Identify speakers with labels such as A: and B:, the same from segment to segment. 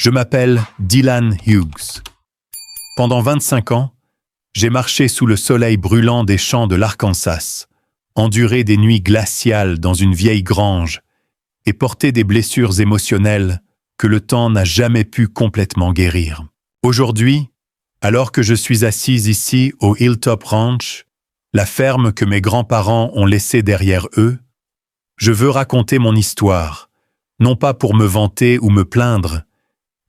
A: Je m'appelle Dylan Hughes. Pendant 25 ans, j'ai marché sous le soleil brûlant des champs de l'Arkansas, enduré des nuits glaciales dans une vieille grange et porté des blessures émotionnelles que le temps n'a jamais pu complètement guérir. Aujourd'hui, alors que je suis assise ici au Hilltop Ranch, la ferme que mes grands-parents ont laissée derrière eux, je veux raconter mon histoire, non pas pour me vanter ou me plaindre,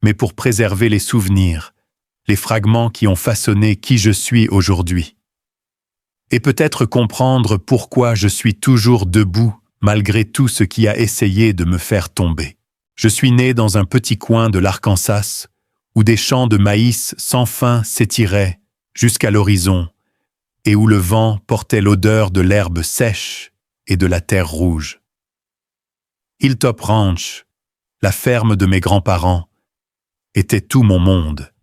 A: mais pour préserver les souvenirs, les fragments qui ont façonné qui je suis aujourd'hui. Et peut-être comprendre pourquoi je suis toujours debout malgré tout ce qui a essayé de me faire tomber. Je suis né dans un petit coin de l'Arkansas où des champs de maïs sans fin s'étiraient jusqu'à l'horizon et où le vent portait l'odeur de l'herbe sèche et de la terre rouge. Hilltop Ranch, la ferme de mes grands-parents, était tout mon monde.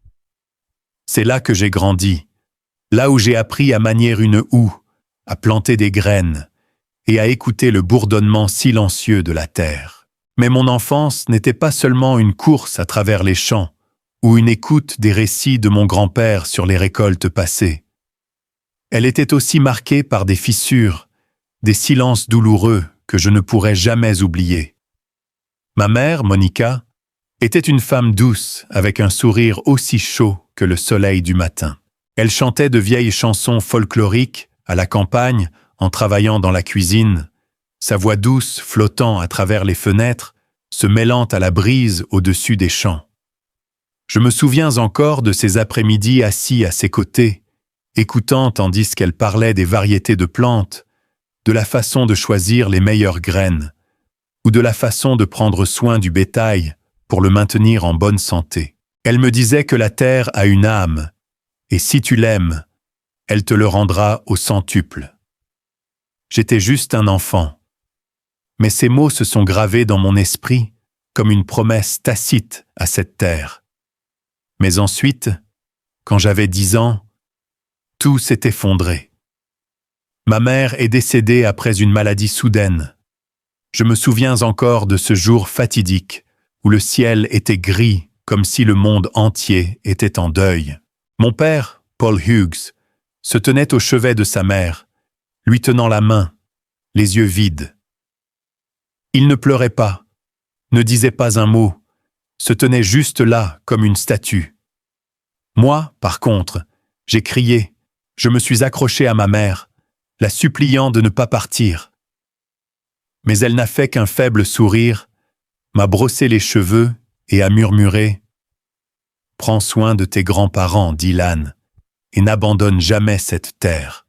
A: C'est là que j'ai grandi, là où j'ai appris à manier une houe, à planter des graines et à écouter le bourdonnement silencieux de la terre. Mais mon enfance n'était pas seulement une course à travers les champs ou une écoute des récits de mon grand-père sur les récoltes passées. Elle était aussi marquée par des fissures, des silences douloureux que je ne pourrais jamais oublier. Ma mère, Monica, était une femme douce avec un sourire aussi chaud que le soleil du matin. Elle chantait de vieilles chansons folkloriques à la campagne en travaillant dans la cuisine, sa voix douce flottant à travers les fenêtres, se mêlant à la brise au-dessus des champs. Je me souviens encore de ces après-midi assis à ses côtés, écoutant tandis qu'elle parlait des variétés de plantes, de la façon de choisir les meilleures graines, ou de la façon de prendre soin du bétail pour le maintenir en bonne santé. Elle me disait que la terre a une âme, et si tu l'aimes, elle te le rendra au centuple. J'étais juste un enfant, mais ces mots se sont gravés dans mon esprit comme une promesse tacite à cette terre. Mais ensuite, quand j'avais 10 ans, tout s'est effondré. Ma mère est décédée après une maladie soudaine. Je me souviens encore de ce jour fatidique où le ciel était gris comme si le monde entier était en deuil. Mon père, Paul Hughes, se tenait au chevet de sa mère, lui tenant la main, les yeux vides. Il ne pleurait pas, ne disait pas un mot, se tenait juste là comme une statue. Moi, par contre, j'ai crié, je me suis accroché à ma mère, la suppliant de ne pas partir. Mais elle n'a fait qu'un faible sourire, m'a brossé les cheveux et a murmuré « Prends soin de tes grands-parents, Dylan, et n'abandonne jamais cette terre. »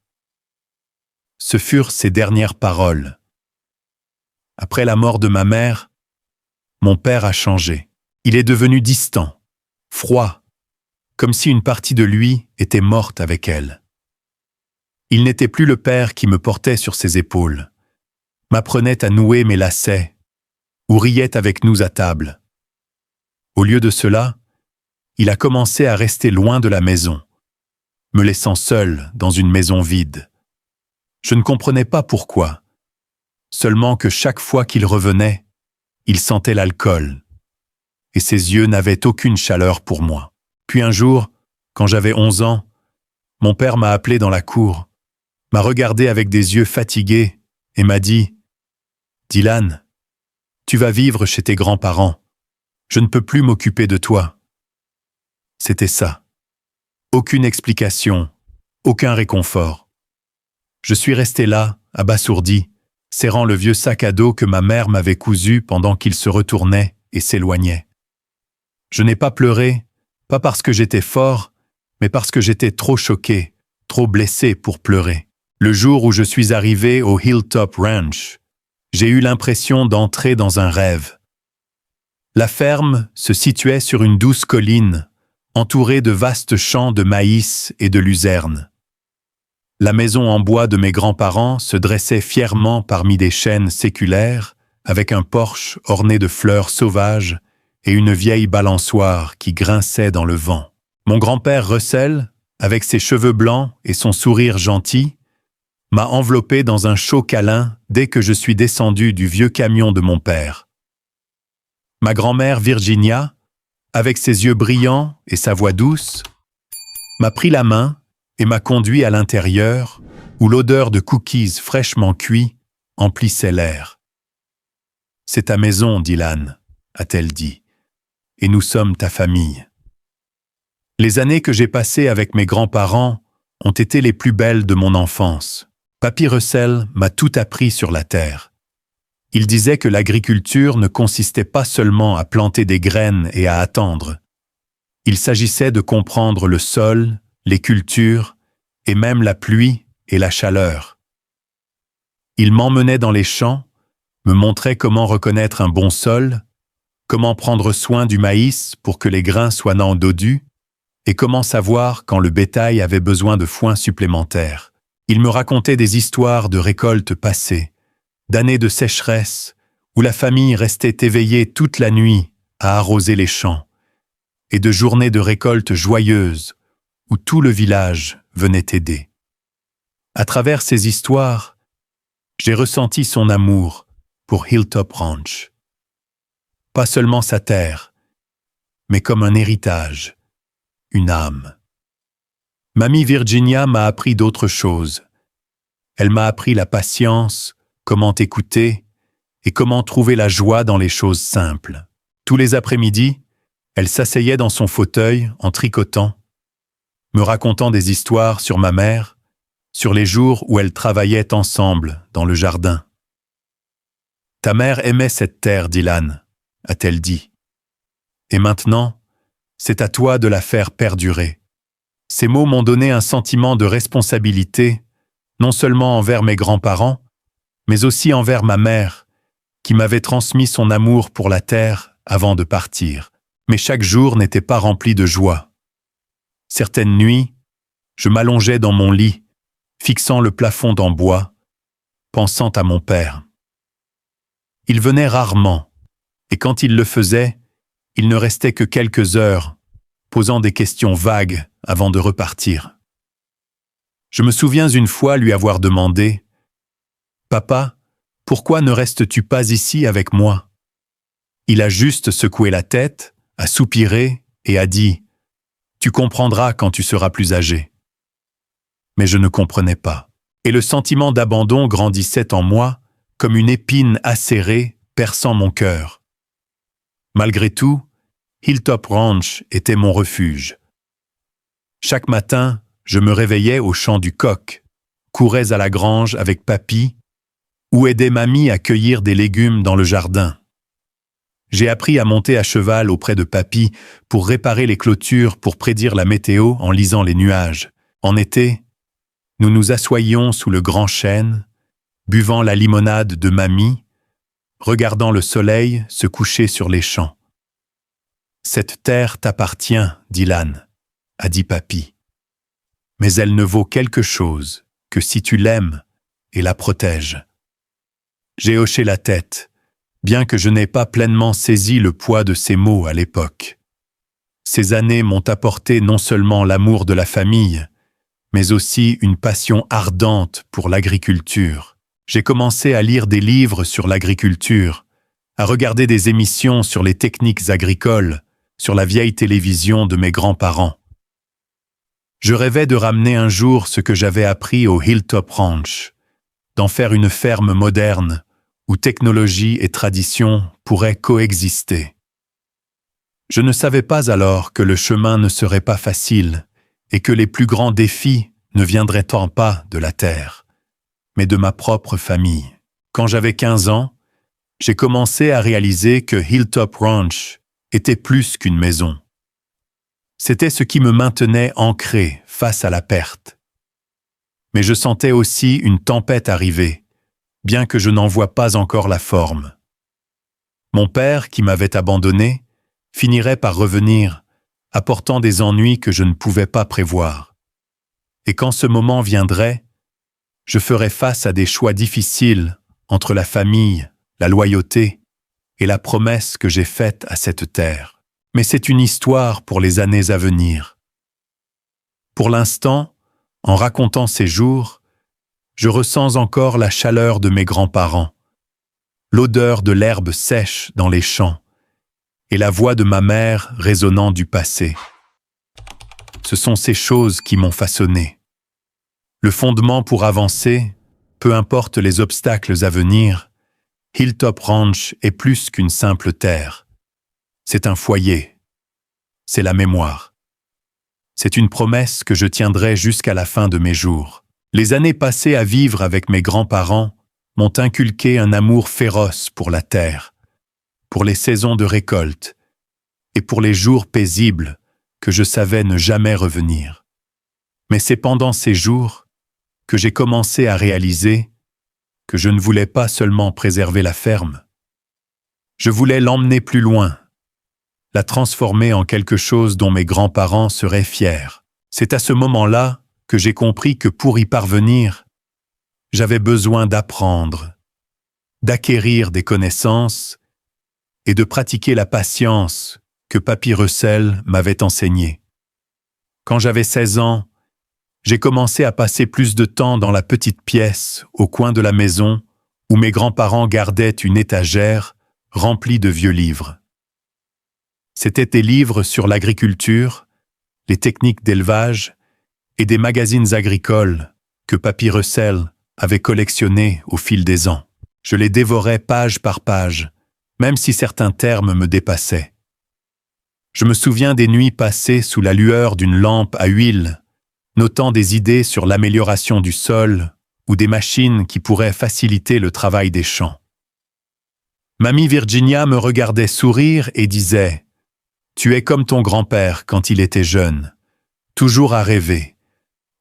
A: Ce furent ses dernières paroles. Après la mort de ma mère, mon père a changé. Il est devenu distant, froid, comme si une partie de lui était morte avec elle. Il n'était plus le père qui me portait sur ses épaules, m'apprenait à nouer mes lacets, ou riait avec nous à table. Au lieu de cela, il a commencé à rester loin de la maison, me laissant seul dans une maison vide. Je ne comprenais pas pourquoi, seulement que chaque fois qu'il revenait, il sentait l'alcool, et ses yeux n'avaient aucune chaleur pour moi. Puis un jour, quand j'avais 11 ans, mon père m'a appelé dans la cour, m'a regardé avec des yeux fatigués et m'a dit « Dylan, tu vas vivre chez tes grands-parents. Je ne peux plus m'occuper de toi. » C'était ça. Aucune explication, aucun réconfort. Je suis resté là, abasourdi, serrant le vieux sac à dos que ma mère m'avait cousu pendant qu'il se retournait et s'éloignait. Je n'ai pas pleuré, pas parce que j'étais fort, mais parce que j'étais trop choqué, trop blessé pour pleurer. Le jour où je suis arrivé au Hilltop Ranch, j'ai eu l'impression d'entrer dans un rêve. La ferme se situait sur une douce colline, entourée de vastes champs de maïs et de luzerne. La maison en bois de mes grands-parents se dressait fièrement parmi des chênes séculaires, avec un porche orné de fleurs sauvages et une vieille balançoire qui grinçait dans le vent. Mon grand-père Russell, avec ses cheveux blancs et son sourire gentil, m'a enveloppé dans un chaud câlin dès que je suis descendu du vieux camion de mon père. Ma grand-mère Virginia, avec ses yeux brillants et sa voix douce, m'a pris la main et m'a conduit à l'intérieur, où l'odeur de cookies fraîchement cuits emplissait l'air. « C'est ta maison, Dylan, a-t-elle dit, et nous sommes ta famille. » Les années que j'ai passées avec mes grands-parents ont été les plus belles de mon enfance. Papy Russell m'a tout appris sur la terre. Il disait que l'agriculture ne consistait pas seulement à planter des graines et à attendre. Il s'agissait de comprendre le sol, les cultures, et même la pluie et la chaleur. Il m'emmenait dans les champs, me montrait comment reconnaître un bon sol, comment prendre soin du maïs pour que les grains soient non-dodus, et comment savoir quand le bétail avait besoin de foin supplémentaire. Il me racontait des histoires de récoltes passées, d'années de sécheresse, où la famille restait éveillée toute la nuit à arroser les champs, et de journées de récoltes joyeuses, où tout le village venait aider. À travers ces histoires, j'ai ressenti son amour pour Hilltop Ranch. Pas seulement sa terre, mais comme un héritage, une âme. Mamie Virginia m'a appris d'autres choses. Elle m'a appris la patience, comment écouter et comment trouver la joie dans les choses simples. Tous les après-midi, elle s'asseyait dans son fauteuil en tricotant, me racontant des histoires sur ma mère, sur les jours où elles travaillaient ensemble dans le jardin. « Ta mère aimait cette terre, Dylan, a-t-elle dit. Et maintenant, c'est à toi de la faire perdurer. » Ces mots m'ont donné un sentiment de responsabilité, non seulement envers mes grands-parents, mais aussi envers ma mère, qui m'avait transmis son amour pour la terre avant de partir. Mais chaque jour n'était pas rempli de joie. Certaines nuits, je m'allongeais dans mon lit, fixant le plafond en bois, pensant à mon père. Il venait rarement, et quand il le faisait, il ne restait que quelques heures, posant des questions vagues avant de repartir. Je me souviens une fois lui avoir demandé « Papa, pourquoi ne restes-tu pas ici avec moi ?» Il a juste secoué la tête, a soupiré et a dit « Tu comprendras quand tu seras plus âgé. » Mais je ne comprenais pas. Et le sentiment d'abandon grandissait en moi comme une épine acérée perçant mon cœur. Malgré tout, Hilltop Ranch était mon refuge. Chaque matin, je me réveillais au chant du coq, courais à la grange avec papy ou aidais mamie à cueillir des légumes dans le jardin. J'ai appris à monter à cheval auprès de papy pour réparer les clôtures pour prédire la météo en lisant les nuages. En été, nous nous assoyions sous le grand chêne, buvant la limonade de mamie, regardant le soleil se coucher sur les champs. « Cette terre t'appartient, Dylan, » a dit papy. « Mais elle ne vaut quelque chose que si tu l'aimes et la protèges. » J'ai hoché la tête, bien que je n'ai pas pleinement saisi le poids de ces mots à l'époque. Ces années m'ont apporté non seulement l'amour de la famille, mais aussi une passion ardente pour l'agriculture. J'ai commencé à lire des livres sur l'agriculture, à regarder des émissions sur les techniques agricoles, sur la vieille télévision de mes grands-parents. Je rêvais de ramener un jour ce que j'avais appris au Hilltop Ranch, d'en faire une ferme moderne où technologie et tradition pourraient coexister. Je ne savais pas alors que le chemin ne serait pas facile et que les plus grands défis ne viendraient tant pas de la terre, mais de ma propre famille. Quand j'avais 15 ans, j'ai commencé à réaliser que Hilltop Ranch était plus qu'une maison. C'était ce qui me maintenait ancré face à la perte. Mais je sentais aussi une tempête arriver, bien que je n'en vois pas encore la forme. Mon père, qui m'avait abandonné, finirait par revenir, apportant des ennuis que je ne pouvais pas prévoir. Et quand ce moment viendrait, je ferais face à des choix difficiles entre la famille, la loyauté et la promesse que j'ai faite à cette terre. Mais c'est une histoire pour les années à venir. Pour l'instant, en racontant ces jours, je ressens encore la chaleur de mes grands-parents, l'odeur de l'herbe sèche dans les champs et la voix de ma mère résonnant du passé. Ce sont ces choses qui m'ont façonné. Le fondement pour avancer, peu importe les obstacles à venir, Hilltop Ranch est plus qu'une simple terre. C'est un foyer. C'est la mémoire. C'est une promesse que je tiendrai jusqu'à la fin de mes jours. Les années passées à vivre avec mes grands-parents m'ont inculqué un amour féroce pour la terre, pour les saisons de récolte et pour les jours paisibles que je savais ne jamais revenir. Mais c'est pendant ces jours que j'ai commencé à réaliser que je ne voulais pas seulement préserver la ferme. Je voulais l'emmener plus loin, la transformer en quelque chose dont mes grands-parents seraient fiers. C'est à ce moment-là que j'ai compris que pour y parvenir, j'avais besoin d'apprendre, d'acquérir des connaissances et de pratiquer la patience que Papy Russell m'avait enseignée. Quand j'avais 16 ans, j'ai commencé à passer plus de temps dans la petite pièce au coin de la maison où mes grands-parents gardaient une étagère remplie de vieux livres. C'étaient des livres sur l'agriculture, les techniques d'élevage et des magazines agricoles que Papy Russell avait collectionnés au fil des ans. Je les dévorais page par page, même si certains termes me dépassaient. Je me souviens des nuits passées sous la lueur d'une lampe à huile, notant des idées sur l'amélioration du sol ou des machines qui pourraient faciliter le travail des champs. Mamie Virginia me regardait sourire et disait « Tu es comme ton grand-père quand il était jeune, toujours à rêver,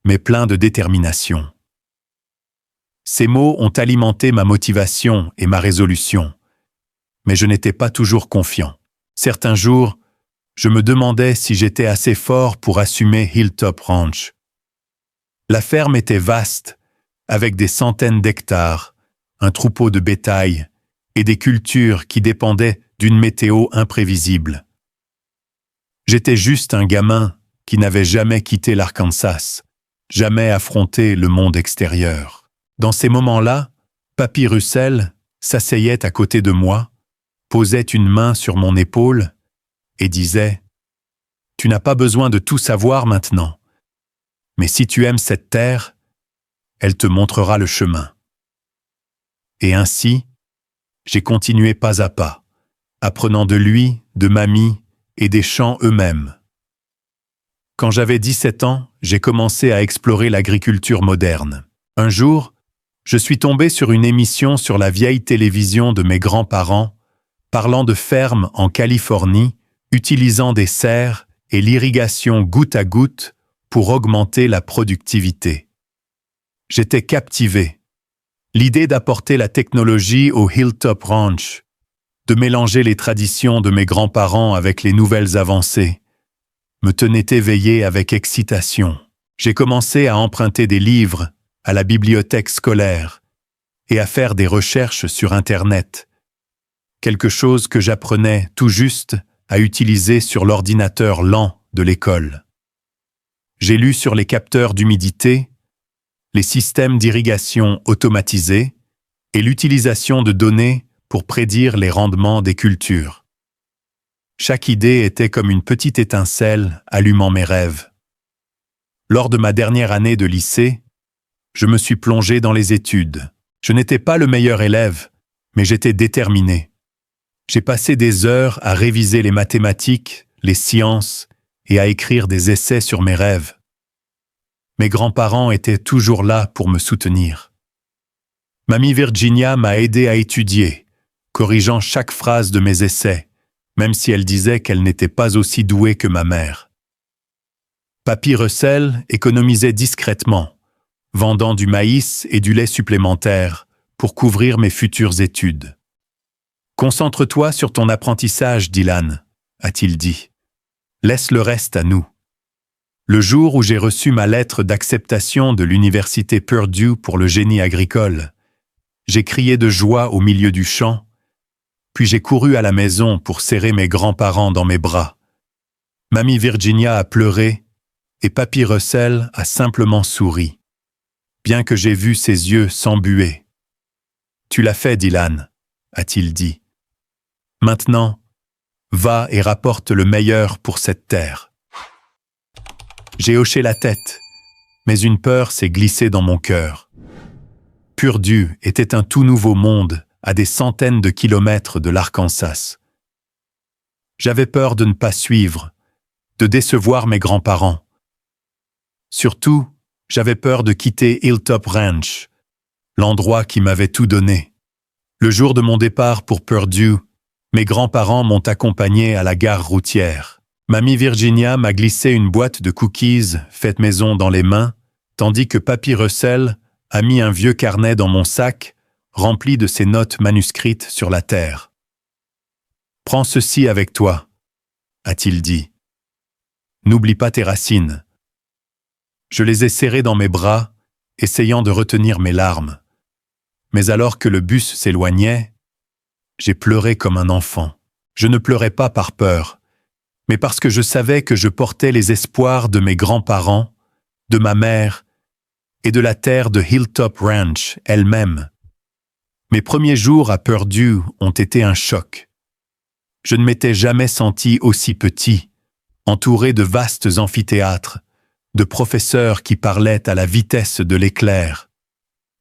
A: mais plein de détermination. » Ces mots ont alimenté ma motivation et ma résolution, mais je n'étais pas toujours confiant. Certains jours, je me demandais si j'étais assez fort pour assumer Hilltop Ranch. La ferme était vaste, avec des centaines d'hectares, un troupeau de bétail et des cultures qui dépendaient d'une météo imprévisible. J'étais juste un gamin qui n'avait jamais quitté l'Arkansas, jamais affronté le monde extérieur. Dans ces moments-là, Papy Russell s'asseyait à côté de moi, posait une main sur mon épaule et disait « Tu n'as pas besoin de tout savoir maintenant, mais si tu aimes cette terre, elle te montrera le chemin. » Et ainsi, j'ai continué pas à pas, apprenant de lui, de mamie et des champs eux-mêmes. Quand j'avais 17 ans, j'ai commencé à explorer l'agriculture moderne. Un jour, je suis tombé sur une émission sur la vieille télévision de mes grands-parents, parlant de fermes en Californie, utilisant des serres et l'irrigation goutte à goutte pour augmenter la productivité. J'étais captivé. L'idée d'apporter la technologie au Hilltop Ranch, de mélanger les traditions de mes grands-parents avec les nouvelles avancées, me tenait éveillé avec excitation. J'ai commencé à emprunter des livres à la bibliothèque scolaire et à faire des recherches sur Internet, quelque chose que j'apprenais tout juste à utiliser sur l'ordinateur lent de l'école. J'ai lu sur les capteurs d'humidité, les systèmes d'irrigation automatisés et l'utilisation de données pour prédire les rendements des cultures. Chaque idée était comme une petite étincelle allumant mes rêves. Lors de ma dernière année de lycée, je me suis plongé dans les études. Je n'étais pas le meilleur élève, mais j'étais déterminé. J'ai passé des heures à réviser les mathématiques, les sciences et à écrire des essais sur mes rêves. Mes grands-parents étaient toujours là pour me soutenir. Mamie Virginia m'a aidé à étudier, corrigeant chaque phrase de mes essais, même si elle disait qu'elle n'était pas aussi douée que ma mère. Papy Russell économisait discrètement, vendant du maïs et du lait supplémentaire pour couvrir mes futures études. « Concentre-toi sur ton apprentissage, Dylan, » a-t-il dit. « Laisse le reste à nous. » Le jour où j'ai reçu ma lettre d'acceptation de l'université Purdue pour le génie agricole, j'ai crié de joie au milieu du champ, puis j'ai couru à la maison pour serrer mes grands-parents dans mes bras. Mamie Virginia a pleuré et Papy Russell a simplement souri, bien que j'ai vu ses yeux s'embuer. « Tu l'as fait, Dylan, » a-t-il dit. « Maintenant, Va et rapporte le meilleur pour cette terre. J'ai hoché la tête, mais une peur s'est glissée dans mon cœur. Purdue était un tout nouveau monde à des centaines de kilomètres de l'Arkansas. J'avais peur de ne pas suivre, de décevoir mes grands-parents. Surtout, j'avais peur de quitter Hilltop Ranch, l'endroit qui m'avait tout donné. Le jour de mon départ pour Purdue, mes grands-parents m'ont accompagné à la gare routière. Mamie Virginia m'a glissé une boîte de cookies faite maison dans les mains, tandis que Papy Russell a mis un vieux carnet dans mon sac, rempli de ses notes manuscrites sur la terre. « Prends ceci avec toi », a-t-il dit. « N'oublie pas tes racines. » Je les ai serrés dans mes bras, essayant de retenir mes larmes. Mais alors que le bus s'éloignait, j'ai pleuré comme un enfant. Je ne pleurais pas par peur, mais parce que je savais que je portais les espoirs de mes grands-parents, de ma mère et de la terre de Hilltop Ranch elle-même. Mes premiers jours à Purdue ont été un choc. Je ne m'étais jamais senti aussi petit, entouré de vastes amphithéâtres, de professeurs qui parlaient à la vitesse de l'éclair,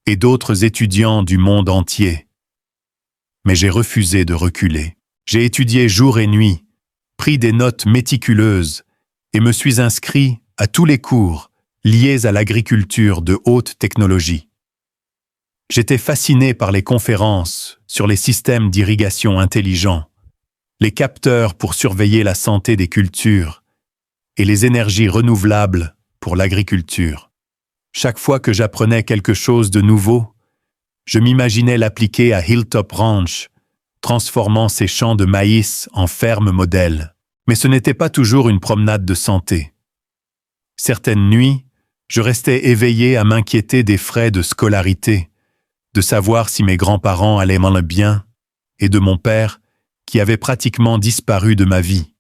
A: et d'autres étudiants du monde entier. Mais j'ai refusé de reculer. J'ai étudié jour et nuit, pris des notes méticuleuses et me suis inscrit à tous les cours liés à l'agriculture de haute technologie. J'étais fasciné par les conférences sur les systèmes d'irrigation intelligents, les capteurs pour surveiller la santé des cultures et les énergies renouvelables pour l'agriculture. Chaque fois que j'apprenais quelque chose de nouveau, je m'imaginais l'appliquer à Hilltop Ranch, transformant ces champs de maïs en ferme modèle. Mais ce n'était pas toujours une promenade de santé. Certaines nuits, je restais éveillé à m'inquiéter des frais de scolarité, de savoir si mes grands-parents allaient m'en bien, et de mon père, qui avait pratiquement disparu de ma vie.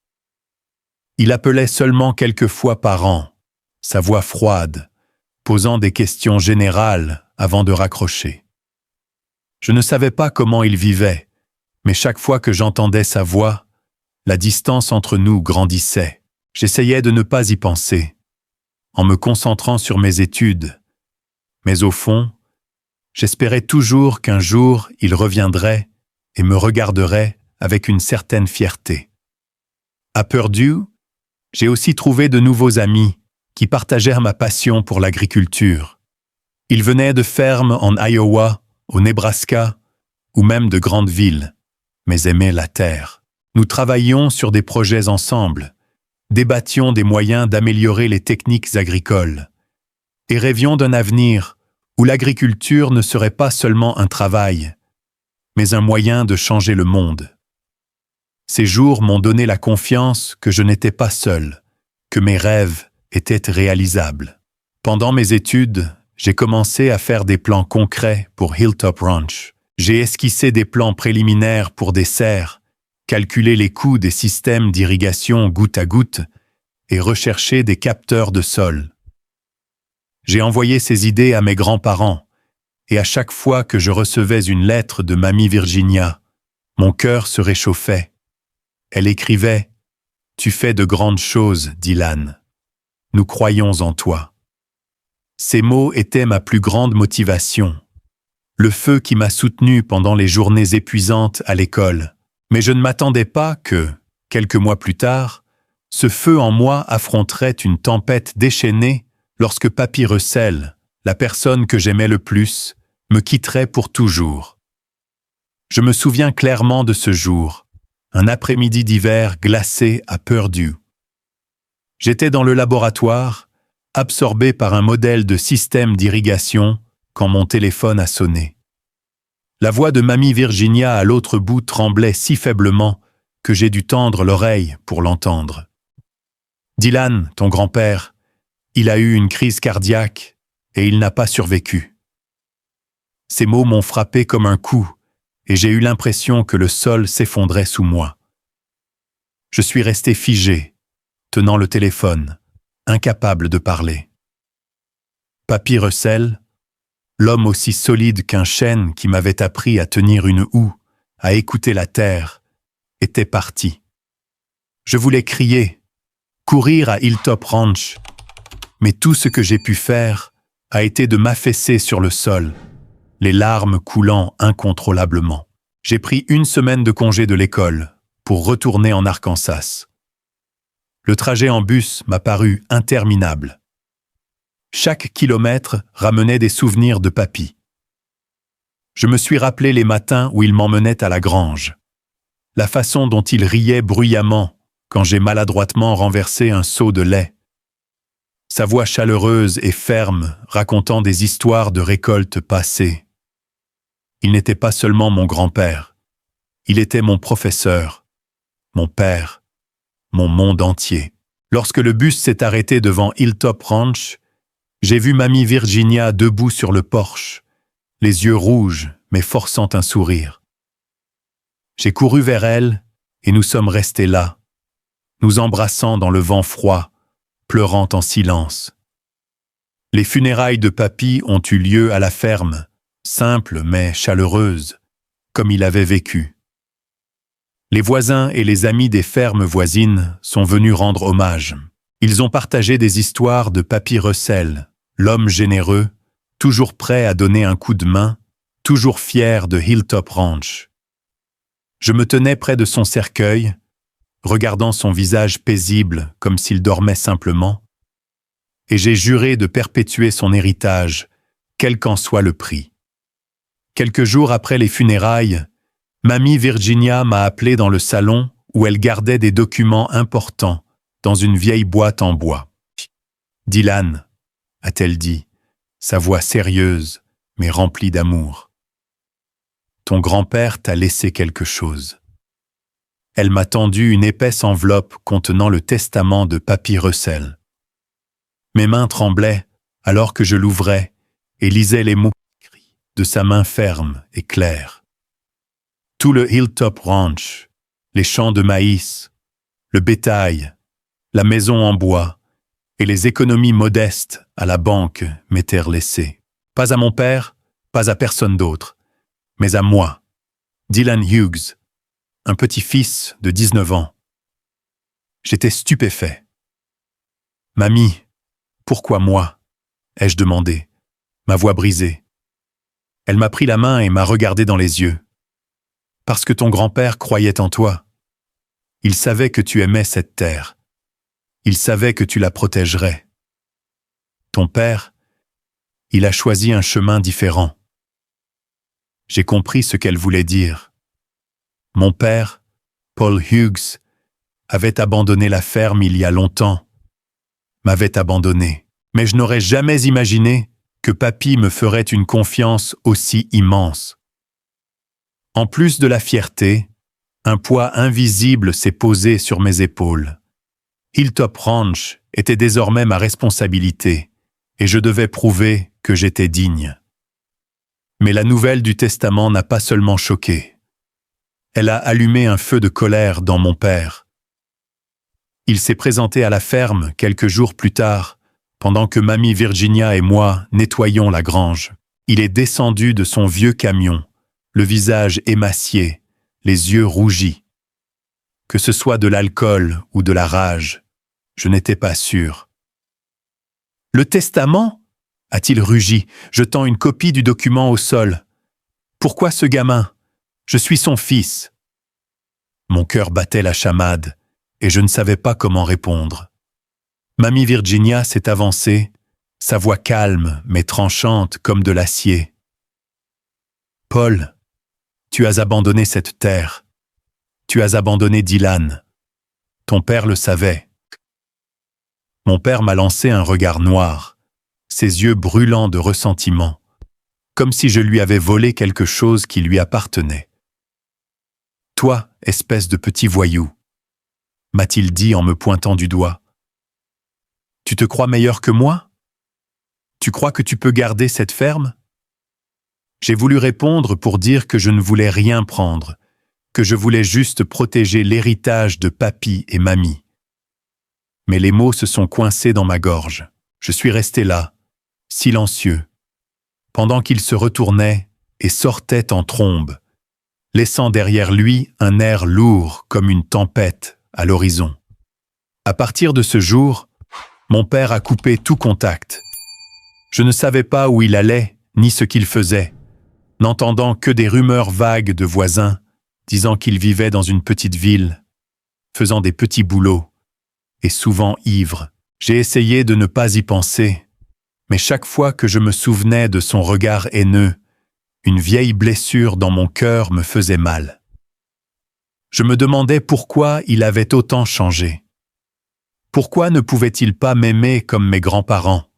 A: Il appelait seulement quelques fois par an, sa voix froide, posant des questions générales avant de raccrocher. Je ne savais pas comment il vivait, mais chaque fois que j'entendais sa voix, la distance entre nous grandissait. J'essayais de ne pas y penser, en me concentrant sur mes études. Mais au fond, j'espérais toujours qu'un jour il reviendrait et me regarderait avec une certaine fierté. À Purdue, j'ai aussi trouvé de nouveaux amis qui partagèrent ma passion pour l'agriculture. Ils venaient de fermes en Iowa, au Nebraska, ou même de grandes villes, mais aimaient la terre. Nous travaillions sur des projets ensemble, débattions des moyens d'améliorer les techniques agricoles, et rêvions d'un avenir où l'agriculture ne serait pas seulement un travail, mais un moyen de changer le monde. Ces jours m'ont donné la confiance que je n'étais pas seul, que mes rêves étaient réalisables. Pendant mes études, j'ai commencé à faire des plans concrets pour Hilltop Ranch. J'ai esquissé des plans préliminaires pour des serres, calculé les coûts des systèmes d'irrigation goutte à goutte et recherché des capteurs de sol. J'ai envoyé ces idées à mes grands-parents, et à chaque fois que je recevais une lettre de Mamie Virginia, mon cœur se réchauffait. Elle écrivait « Tu fais de grandes choses, Dylan. Nous croyons en toi. » Ces mots étaient ma plus grande motivation, le feu qui m'a soutenu pendant les journées épuisantes à l'école. Mais je ne m'attendais pas que, quelques mois plus tard, ce feu en moi affronterait une tempête déchaînée lorsque Papy Russell, la personne que j'aimais le plus, me quitterait pour toujours. Je me souviens clairement de ce jour, un après-midi d'hiver glacé à Purdue. J'étais dans le laboratoire, absorbé par un modèle de système d'irrigation, quand mon téléphone a sonné. La voix de Mamie Virginia à l'autre bout tremblait si faiblement que j'ai dû tendre l'oreille pour l'entendre. « Dylan, ton grand-père, il a eu une crise cardiaque et il n'a pas survécu. » Ces mots m'ont frappé comme un coup et j'ai eu l'impression que le sol s'effondrait sous moi. Je suis resté figé, tenant le téléphone, incapable de parler. Papy Russell, l'homme aussi solide qu'un chêne qui m'avait appris à tenir une houe, à écouter la terre, était parti. Je voulais crier, courir à Hilltop Ranch, mais tout ce que j'ai pu faire a été de m'affaisser sur le sol, les larmes coulant incontrôlablement. J'ai pris 1 semaine de congé de l'école pour retourner en Arkansas. Le trajet en bus m'a paru interminable. Chaque kilomètre ramenait des souvenirs de papy. Je me suis rappelé les matins où il m'emmenait à la grange, la façon dont il riait bruyamment quand j'ai maladroitement renversé un seau de lait, sa voix chaleureuse et ferme racontant des histoires de récoltes passées. Il n'était pas seulement mon grand-père, il était mon professeur, mon père, mon monde entier. Lorsque le bus s'est arrêté devant Hilltop Ranch, j'ai vu mamie Virginia debout sur le porche, les yeux rouges mais forçant un sourire. J'ai couru vers elle et nous sommes restés là, nous embrassant dans le vent froid, pleurant en silence. Les funérailles de papy ont eu lieu à la ferme, simples mais chaleureuses, comme il avait vécu. Les voisins et les amis des fermes voisines sont venus rendre hommage. Ils ont partagé des histoires de papy Russell, l'homme généreux, toujours prêt à donner un coup de main, toujours fier de Hilltop Ranch. Je me tenais près de son cercueil, regardant son visage paisible comme s'il dormait simplement, et j'ai juré de perpétuer son héritage, quel qu'en soit le prix. Quelques jours après les funérailles, mamie Virginia m'a appelé dans le salon où elle gardait des documents importants dans une vieille boîte en bois. « Dylan », a-t-elle dit, sa voix sérieuse mais remplie d'amour. « Ton grand-père t'a laissé quelque chose. » Elle m'a tendu une épaisse enveloppe contenant le testament de papy Russell. Mes mains tremblaient alors que je l'ouvrais et lisais les mots de sa main ferme et claire. Tout le Hilltop Ranch, les champs de maïs, le bétail, la maison en bois et les économies modestes à la banque m'étaient laissées. Pas à mon père, pas à personne d'autre, mais à moi, Dylan Hughes, un petit-fils de 19 ans. J'étais stupéfait. « Mamie, pourquoi moi ?» ai-je demandé, ma voix brisée. Elle m'a pris la main et m'a regardé dans les yeux. « Parce que ton grand-père croyait en toi. Il savait que tu aimais cette terre. Il savait que tu la protégerais. Ton père, il a choisi un chemin différent. » J'ai compris ce qu'elle voulait dire. Mon père, Paul Hughes, avait abandonné la ferme il y a longtemps, m'avait abandonné. Mais je n'aurais jamais imaginé que papy me ferait une confiance aussi immense. En plus de la fierté, un poids invisible s'est posé sur mes épaules. Hilltop Ranch était désormais ma responsabilité et je devais prouver que j'étais digne. Mais la nouvelle du testament n'a pas seulement choqué. Elle a allumé un feu de colère dans mon père. Il s'est présenté à la ferme quelques jours plus tard, pendant que mamie Virginia et moi nettoyions la grange. Il est descendu de son vieux camion, le visage émacié, les yeux rougis. Que ce soit de l'alcool ou de la rage, je n'étais pas sûr. « Le testament ?» a-t-il rugi, jetant une copie du document au sol. « Pourquoi ce gamin ? Je suis son fils. » Mon cœur battait la chamade et je ne savais pas comment répondre. Mamie Virginia s'est avancée, sa voix calme mais tranchante comme de l'acier. « Paul, tu as abandonné cette terre. Tu as abandonné Dylan. Ton père le savait. » Mon père m'a lancé un regard noir, ses yeux brûlants de ressentiment, comme si je lui avais volé quelque chose qui lui appartenait. « Toi, espèce de petit voyou, » m'a-t-il dit en me pointant du doigt. « Tu te crois meilleur que moi ? Tu crois que tu peux garder cette ferme ?» J'ai voulu répondre pour dire que je ne voulais rien prendre, que je voulais juste protéger l'héritage de papy et mamie. Mais les mots se sont coincés dans ma gorge. Je suis resté là, silencieux, pendant qu'il se retournait et sortait en trombe, laissant derrière lui un air lourd comme une tempête à l'horizon. À partir de ce jour, mon père a coupé tout contact. Je ne savais pas où il allait, ni ce qu'il faisait, n'entendant que des rumeurs vagues de voisins disant qu'il vivait dans une petite ville, faisant des petits boulots, et souvent ivre. J'ai essayé de ne pas y penser, mais chaque fois que je me souvenais de son regard haineux, une vieille blessure dans mon cœur me faisait mal. Je me demandais pourquoi il avait autant changé. Pourquoi ne pouvait-il pas m'aimer comme mes grands-parents?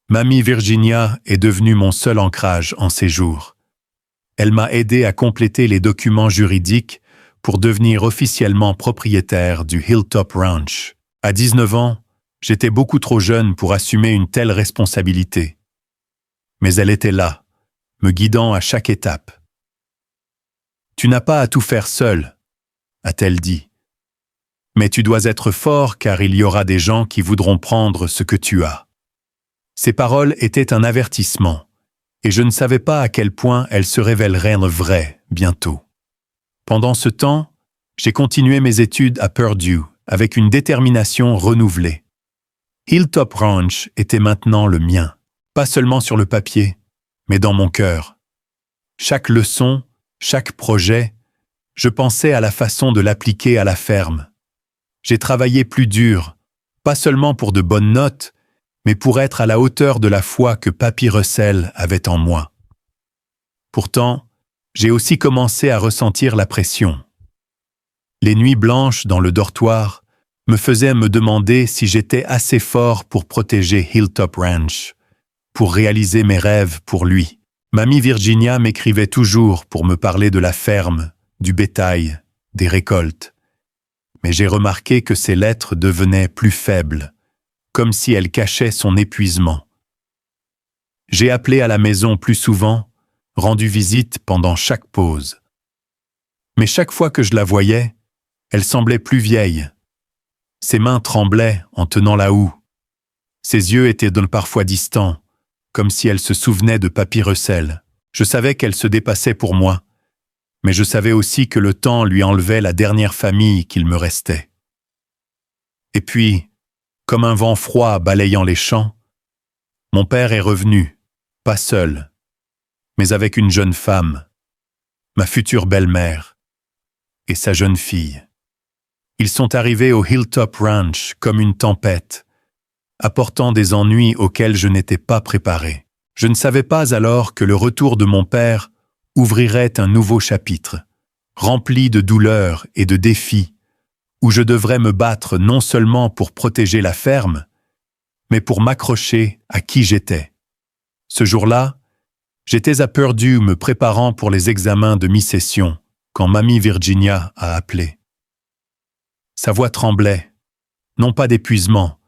A: Mamie Virginia est devenue mon seul ancrage en ces jours. Elle m'a aidé à compléter les documents juridiques pour devenir officiellement propriétaire du Hilltop Ranch. À 19 ans, j'étais beaucoup trop jeune pour assumer une telle responsabilité. Mais elle était là, me guidant à chaque étape. « Tu n'as pas à tout faire seul », a-t-elle dit. « Mais tu dois être fort car il y aura des gens qui voudront prendre ce que tu as. » Ces paroles étaient un avertissement, et je ne savais pas à quel point elles se révéleraient vraies bientôt. Pendant ce temps, j'ai continué mes études à Purdue avec une détermination renouvelée. Hilltop Ranch était maintenant le mien, pas seulement sur le papier, mais dans mon cœur. Chaque leçon, chaque projet, je pensais à la façon de l'appliquer à la ferme. J'ai travaillé plus dur, pas seulement pour de bonnes notes, mais pour être à la hauteur de la foi que Papy Russell avait en moi. Pourtant, j'ai aussi commencé à ressentir la pression. Les nuits blanches dans le dortoir me faisaient me demander si j'étais assez fort pour protéger Hilltop Ranch, pour réaliser mes rêves pour lui. Mamie Virginia m'écrivait toujours pour me parler de la ferme, du bétail, des récoltes. Mais j'ai remarqué que ces lettres devenaient plus faibles, comme si elle cachait son épuisement. J'ai appelé à la maison plus souvent, rendu visite pendant chaque pause. Mais chaque fois que je la voyais, elle semblait plus vieille. Ses mains tremblaient en tenant la houe. Ses yeux étaient donc parfois distants, comme si elle se souvenait de Papy Russell. Je savais qu'elle se dépassait pour moi, mais je savais aussi que le temps lui enlevait la dernière famille qu'il me restait. Et puis, comme un vent froid balayant les champs, mon père est revenu, pas seul, mais avec une jeune femme, ma future belle-mère, et sa jeune fille. Ils sont arrivés au Hilltop Ranch comme une tempête, apportant des ennuis auxquels je n'étais pas préparé. Je ne savais pas alors que le retour de mon père ouvrirait un nouveau chapitre, rempli de douleurs et de défis, où je devrais me battre non seulement pour protéger la ferme, mais pour m'accrocher à qui j'étais. Ce jour-là, j'étais à Purdue me préparant pour les examens de mi-session, quand Mamie Virginia a appelé. Sa voix tremblait, non pas d'épuisement,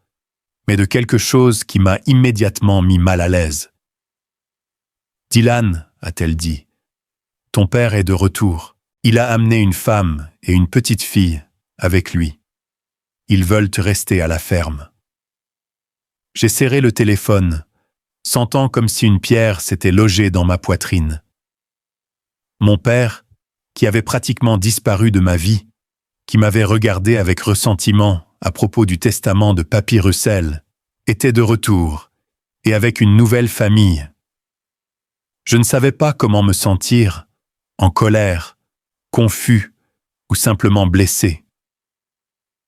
A: mais de quelque chose qui m'a immédiatement mis mal à l'aise. « Dylan, a-t-elle dit, ton père est de retour. Il a amené une femme et une petite fille avec lui. Ils veulent rester à la ferme. » J'ai serré le téléphone, sentant comme si une pierre s'était logée dans ma poitrine. Mon père, qui avait pratiquement disparu de ma vie, qui m'avait regardé avec ressentiment à propos du testament de Papy Russell, était de retour, et avec une nouvelle famille. Je ne savais pas comment me sentir, en colère, confus ou simplement blessé.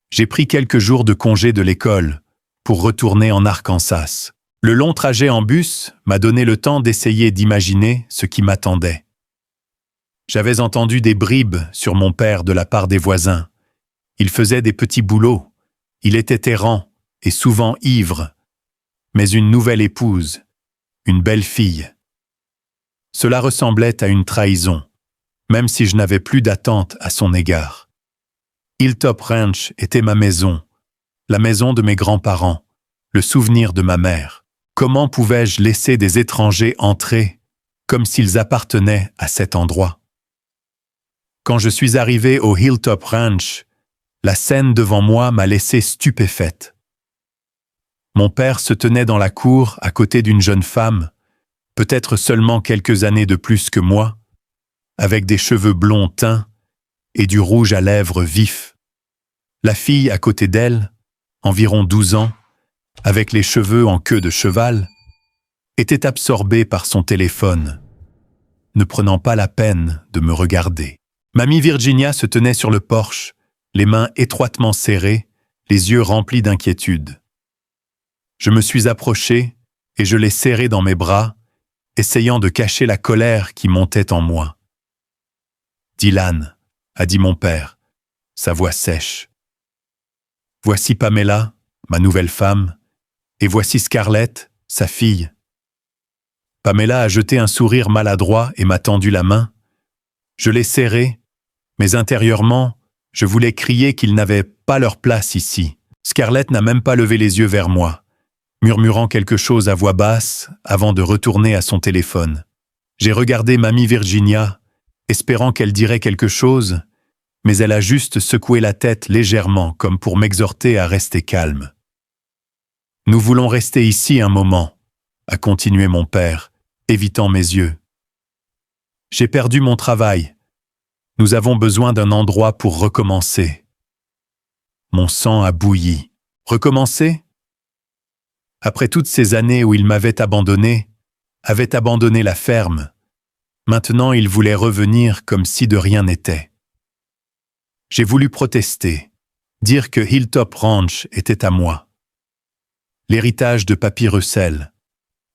A: J'ai pris quelques jours de congé de l'école pour retourner en Arkansas. Le long trajet en bus m'a donné le temps d'essayer d'imaginer ce qui m'attendait. J'avais entendu des bribes sur mon père de la part des voisins. Il faisait des petits boulots, il était errant et souvent ivre, mais une nouvelle épouse, une belle fille. Cela ressemblait à une trahison, même si je n'avais plus d'attente à son égard. Hilltop Ranch était ma maison, la maison de mes grands-parents, le souvenir de ma mère. Comment pouvais-je laisser des étrangers entrer, comme s'ils appartenaient à cet endroit? Quand je suis arrivé au Hilltop Ranch, la scène devant moi m'a laissé stupéfaite. Mon père se tenait dans la cour à côté d'une jeune femme, peut-être seulement quelques années de plus que moi, avec des cheveux blonds teints et du rouge à lèvres vif. La fille à côté d'elle, environ 12 ans, avec les cheveux en queue de cheval, était absorbée par son téléphone, ne prenant pas la peine de me regarder. Mamie Virginia se tenait sur le porche, les mains étroitement serrées, les yeux remplis d'inquiétude. Je me suis approché et je l'ai serrée dans mes bras, essayant de cacher la colère qui montait en moi. « Dylan », a dit mon père, sa voix sèche. « Voici Pamela, ma nouvelle femme, et voici Scarlett, sa fille. » Pamela a jeté un sourire maladroit et m'a tendu la main. Je l'ai serrée, mais intérieurement, je voulais crier qu'ils n'avaient pas leur place ici. Scarlett n'a même pas levé les yeux vers moi, murmurant quelque chose à voix basse avant de retourner à son téléphone. J'ai regardé Mamie Virginia, espérant qu'elle dirait quelque chose, mais elle a juste secoué la tête légèrement comme pour m'exhorter à rester calme. « Nous voulons rester ici un moment », a continué mon père, évitant mes yeux. « J'ai perdu mon travail. Nous avons besoin d'un endroit pour recommencer. » Mon sang a bouilli. Recommencer ? Après toutes ces années où il m'avait abandonné la ferme, maintenant il voulait revenir comme si de rien n'était. J'ai voulu protester, dire que Hilltop Ranch était à moi. L'héritage de Papy Russell,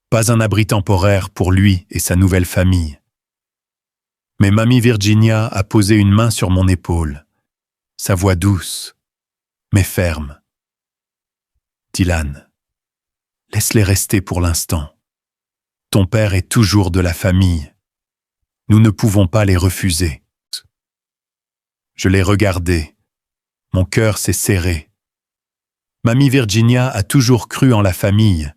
A: pas un abri temporaire pour lui et sa nouvelle famille. Mais Mamie Virginia a posé une main sur mon épaule, sa voix douce, mais ferme. « Dylan, laisse-les rester pour l'instant. Ton père est toujours de la famille. Nous ne pouvons pas les refuser. » Je l'ai regardé. Mon cœur s'est serré. Mamie Virginia a toujours cru en la famille.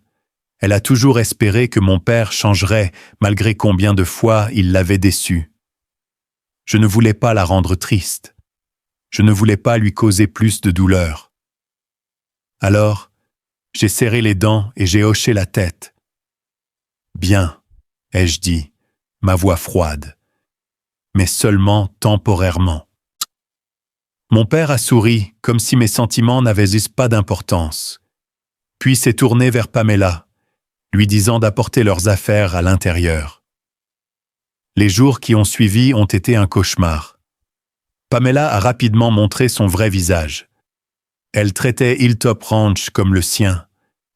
A: Elle a toujours espéré que mon père changerait malgré combien de fois il l'avait déçu. Je ne voulais pas la rendre triste. Je ne voulais pas lui causer plus de douleur. Alors, j'ai serré les dents et j'ai hoché la tête. « Bien », ai-je dit, ma voix froide, mais seulement temporairement. Mon père a souri, comme si mes sentiments n'avaient pas d'importance, puis s'est tourné vers Pamela, lui disant d'apporter leurs affaires à l'intérieur. Les jours qui ont suivi ont été un cauchemar. Pamela a rapidement montré son vrai visage. Elle traitait Hilltop Ranch comme le sien,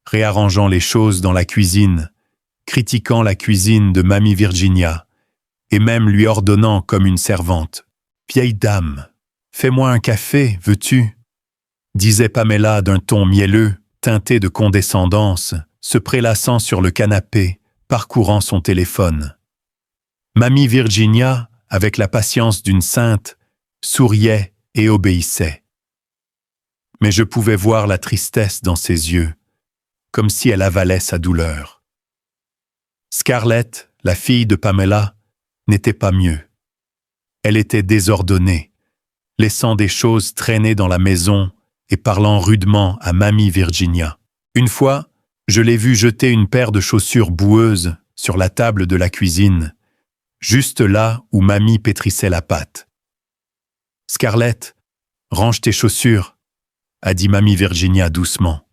A: réarrangeant les choses dans la cuisine, critiquant la cuisine de Mamie Virginia, et même lui ordonnant comme une servante. « Vieille dame, fais-moi un café, veux-tu » disait Pamela d'un ton mielleux, teinté de condescendance, se prélassant sur le canapé, parcourant son téléphone. Mamie Virginia, avec la patience d'une sainte, souriait et obéissait. Mais je pouvais voir la tristesse dans ses yeux, comme si elle avalait sa douleur. Scarlett, la fille de Pamela, n'était pas mieux. Elle était désordonnée, laissant des choses traîner dans la maison et parlant rudement à Mamie Virginia. Une fois, je l'ai vue jeter une paire de chaussures boueuses sur la table de la cuisine, juste là où Mamie pétrissait la pâte. « Scarlett, range tes chaussures », a dit Mamie Virginia doucement.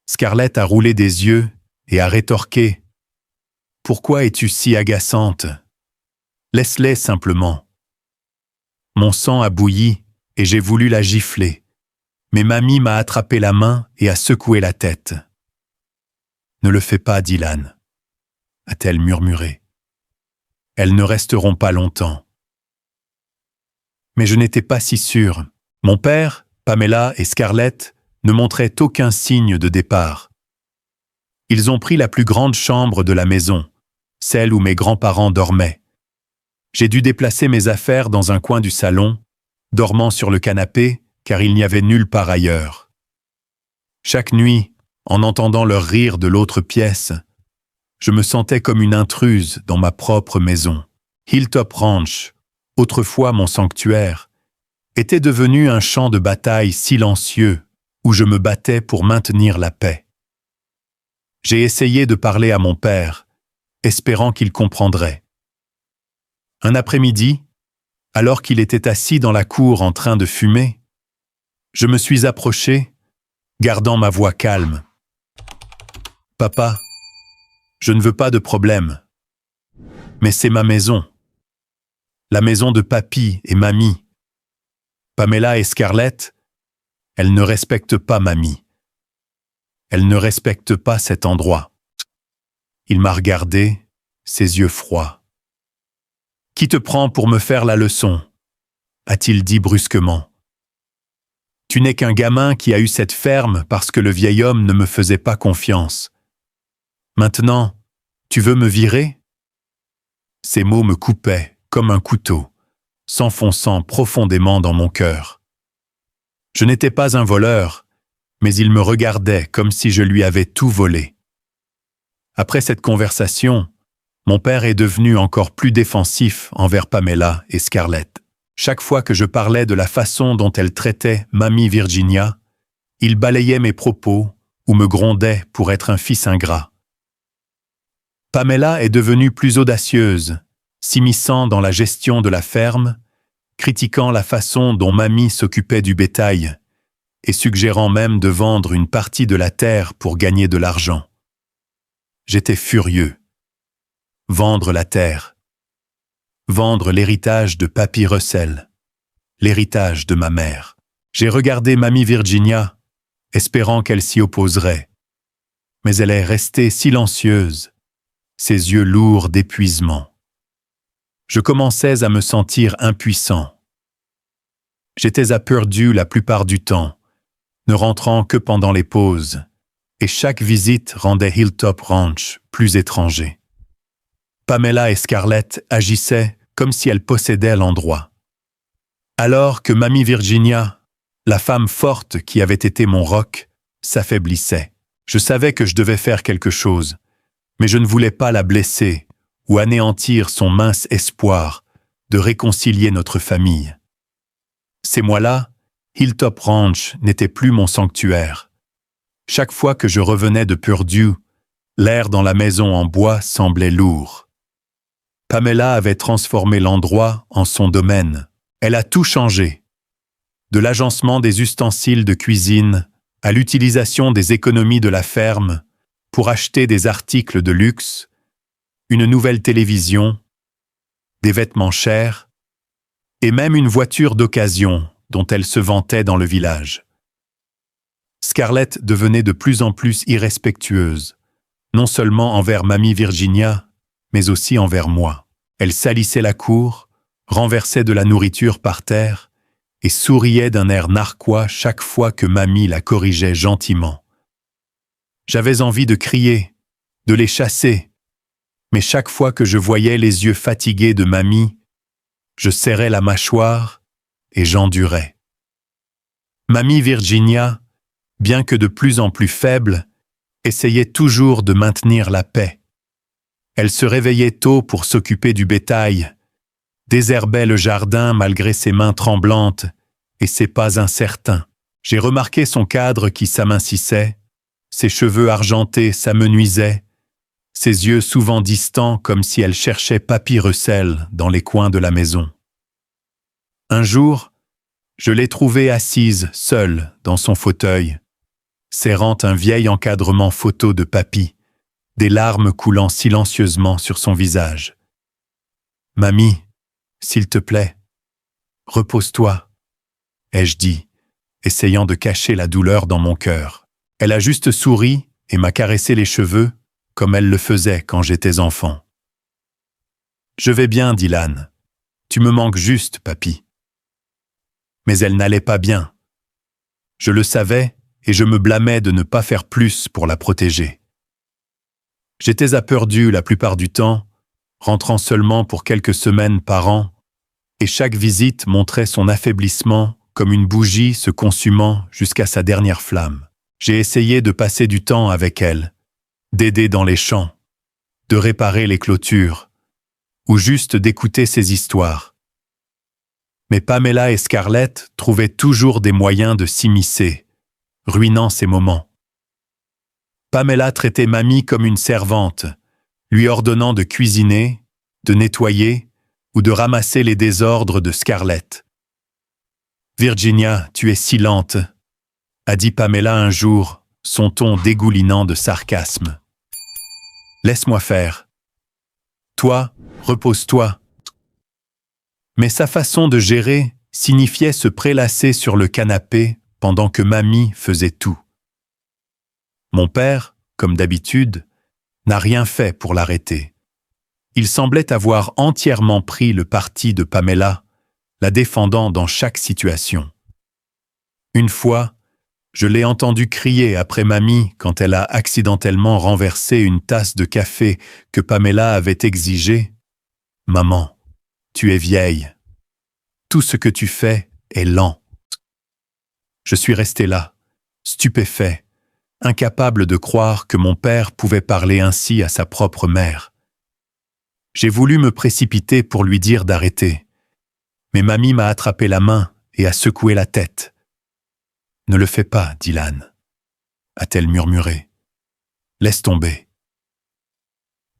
A: Scarlett a roulé des yeux et a rétorqué. « Pourquoi es-tu si agaçante ? Laisse-les simplement. » Mon sang a bouilli et j'ai voulu la gifler, mais Mamie m'a attrapé la main et a secoué la tête. « Ne le fais pas, Dylan, » a-t-elle murmuré. « Elles ne resteront pas longtemps. » Mais je n'étais pas si sûr. Mon père, Pamela et Scarlett ne montraient aucun signe de départ. Ils ont pris la plus grande chambre de la maison, celle où mes grands-parents dormaient. J'ai dû déplacer mes affaires dans un coin du salon, dormant sur le canapé, car il n'y avait nulle part ailleurs. Chaque nuit, en entendant leur rire de l'autre pièce, je me sentais comme une intruse dans ma propre maison. Hilltop Ranch, autrefois mon sanctuaire, était devenu un champ de bataille silencieux où je me battais pour maintenir la paix. J'ai essayé de parler à mon père, espérant qu'il comprendrait. Un après-midi, alors qu'il était assis dans la cour en train de fumer, Je me suis approché, gardant ma voix calme. « Papa, je ne veux pas de problème. Mais c'est ma maison. La maison de papy et mamie. Pamela et Scarlett, elles ne respectent pas mamie. Elles ne respectent pas cet endroit. » Il m'a regardé, ses yeux froids. « Qui te prend pour me faire la leçon ?» a-t-il dit brusquement. « Tu n'es qu'un gamin qui a eu cette ferme parce que le vieil homme ne me faisait pas confiance. Maintenant, tu veux me virer ?» Ces mots me coupaient comme un couteau, s'enfonçant profondément dans mon cœur. Je n'étais pas un voleur, mais il me regardait comme si je lui avais tout volé. Après cette conversation, mon père est devenu encore plus défensif envers Pamela et Scarlett. Chaque fois que je parlais de la façon dont elle traitait mamie Virginia, il balayait mes propos ou me grondait pour être un fils ingrat. Pamela est devenue plus audacieuse, s'immisçant dans la gestion de la ferme, critiquant la façon dont mamie s'occupait du bétail et suggérant même de vendre une partie de la terre pour gagner de l'argent. J'étais furieux. Vendre la terre. Vendre l'héritage de Papy Russell. L'héritage de ma mère. J'ai regardé mamie Virginia, espérant qu'elle s'y opposerait. Mais elle est restée silencieuse, ses yeux lourds d'épuisement. Je commençais à me sentir impuissant. J'étais à Purdue la plupart du temps, ne rentrant que pendant les pauses, et chaque visite rendait Hilltop Ranch plus étranger. Pamela et Scarlett agissaient comme si elles possédaient l'endroit. Alors que mamie Virginia, la femme forte qui avait été mon roc, s'affaiblissait. Je savais que je devais faire quelque chose, mais je ne voulais pas la blesser ou anéantir son mince espoir de réconcilier notre famille. Ces mois-là, Hilltop Ranch n'était plus mon sanctuaire. Chaque fois que je revenais de Purdue, l'air dans la maison en bois semblait lourd. Pamela avait transformé l'endroit en son domaine. Elle a tout changé. De l'agencement des ustensiles de cuisine à l'utilisation des économies de la ferme pour acheter des articles de luxe, une nouvelle télévision, des vêtements chers et même une voiture d'occasion dont elle se vantait dans le village. Scarlett devenait de plus en plus irrespectueuse, non seulement envers mamie Virginia, mais aussi envers moi. Elle salissait la cour, renversait de la nourriture par terre et souriait d'un air narquois chaque fois que mamie la corrigeait gentiment. J'avais envie de crier, de les chasser, mais chaque fois que je voyais les yeux fatigués de mamie, je serrais la mâchoire et j'endurais. Mamie Virginia, bien que de plus en plus faible, essayait toujours de maintenir la paix. Elle se réveillait tôt pour s'occuper du bétail, désherbait le jardin malgré ses mains tremblantes et ses pas incertains. J'ai remarqué son cadre qui s'amincissait, ses cheveux argentés s'amenuisaient, ses yeux souvent distants comme si elle cherchait Papy Russell dans les coins de la maison. Un jour, je l'ai trouvée assise seule dans son fauteuil, serrant un vieil encadrement photo de Papy, des larmes coulant silencieusement sur son visage. « Mamie, s'il te plaît, repose-toi », ai-je dit, essayant de cacher la douleur dans mon cœur. Elle a juste souri et m'a caressé les cheveux, comme elle le faisait quand j'étais enfant. « Je vais bien, Dylan. Tu me manques juste, papy. » Mais elle n'allait pas bien. Je le savais et je me blâmais de ne pas faire plus pour la protéger. J'étais à Purdue la plupart du temps, rentrant seulement pour quelques semaines par an, et chaque visite montrait son affaiblissement comme une bougie se consumant jusqu'à sa dernière flamme. J'ai essayé de passer du temps avec elle, d'aider dans les champs, de réparer les clôtures, ou juste d'écouter ses histoires. Mais Pamela et Scarlett trouvaient toujours des moyens de s'immiscer, ruinant ces moments. Pamela traitait mamie comme une servante, lui ordonnant de cuisiner, de nettoyer ou de ramasser les désordres de Scarlett. Virginia, tu es si lente, a dit Pamela un jour, son ton dégoulinant de sarcasme. Laisse-moi faire. Toi, repose-toi. Mais sa façon de gérer signifiait se prélasser sur le canapé pendant que mamie faisait tout. Mon père, comme d'habitude, n'a rien fait pour l'arrêter. Il semblait avoir entièrement pris le parti de Pamela, la défendant dans chaque situation. Une fois, je l'ai entendu crier après mamie quand elle a accidentellement renversé une tasse de café que Pamela avait exigée. « Maman, tu es vieille. Tout ce que tu fais est lent. » Je suis resté là, stupéfait, incapable de croire que mon père pouvait parler ainsi à sa propre mère. J'ai voulu me précipiter pour lui dire d'arrêter, mais mamie m'a attrapé la main et a secoué la tête. « Ne le fais pas, Dylan, » a-t-elle murmuré. « Laisse tomber. »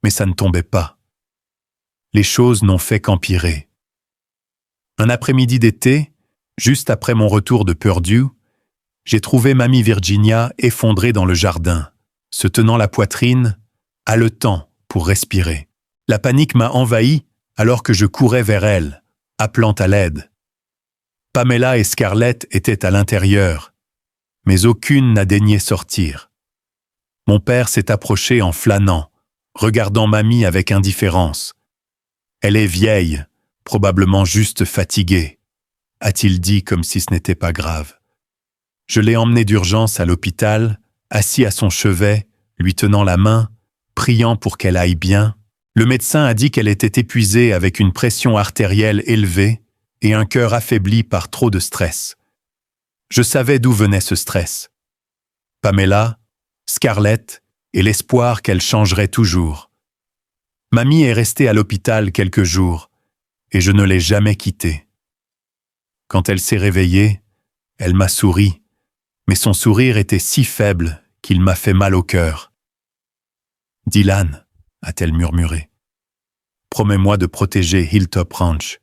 A: Mais ça ne tombait pas. Les choses n'ont fait qu'empirer. Un après-midi d'été, juste après mon retour de Purdue, j'ai trouvé mamie Virginia effondrée dans le jardin, se tenant la poitrine, haletant pour respirer. La panique m'a envahi alors que je courais vers elle, appelant à l'aide. Pamela et Scarlett étaient à l'intérieur, mais aucune n'a daigné sortir. Mon père s'est approché en flânant, regardant mamie avec indifférence. « Elle est vieille, probablement juste fatiguée », a-t-il dit comme si ce n'était pas grave. Je l'ai emmenée d'urgence à l'hôpital, assis à son chevet, lui tenant la main, priant pour qu'elle aille bien. Le médecin a dit qu'elle était épuisée avec une pression artérielle élevée et un cœur affaibli par trop de stress. Je savais d'où venait ce stress. Pamela, Scarlett et l'espoir qu'elle changerait toujours. Mamie est restée à l'hôpital quelques jours et je ne l'ai jamais quittée. Quand elle s'est réveillée, elle m'a souri, mais son sourire était si faible qu'il m'a fait mal au cœur. « Dylan », a-t-elle murmuré, « promets-moi de protéger Hilltop Ranch.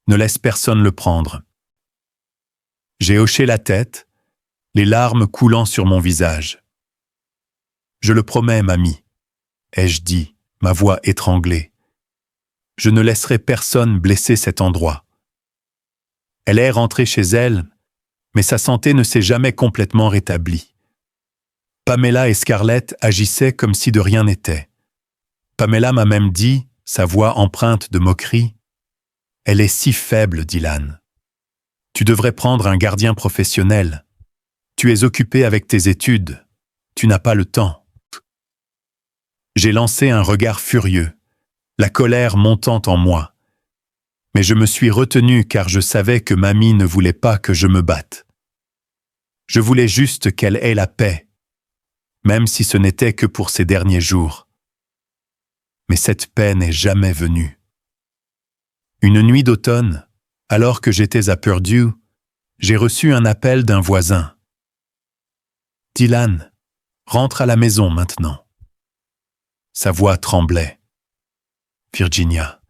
A: Ne laisse personne le prendre. » J'ai hoché la tête, les larmes coulant sur mon visage. « Je le promets, mamie, » ai-je dit, ma voix étranglée. « Je ne laisserai personne blesser cet endroit. » Elle est rentrée chez elle, mais sa santé ne s'est jamais complètement rétablie. Pamela et Scarlett agissaient comme si de rien n'était. Pamela m'a même dit, sa voix empreinte de moquerie, « Elle est si faible, Dylan. Tu devrais prendre un gardien professionnel. Tu es occupé avec tes études. Tu n'as pas le temps. » J'ai lancé un regard furieux, la colère montant en moi. Mais je me suis retenu car je savais que mamie ne voulait pas que je me batte. Je voulais juste qu'elle ait la paix, même si ce n'était que pour ces derniers jours. Mais cette paix n'est jamais venue. Une nuit d'automne, alors que j'étais à Purdue, j'ai reçu un appel d'un voisin. « Dylan, rentre à la maison maintenant. » Sa voix tremblait. « Virginia,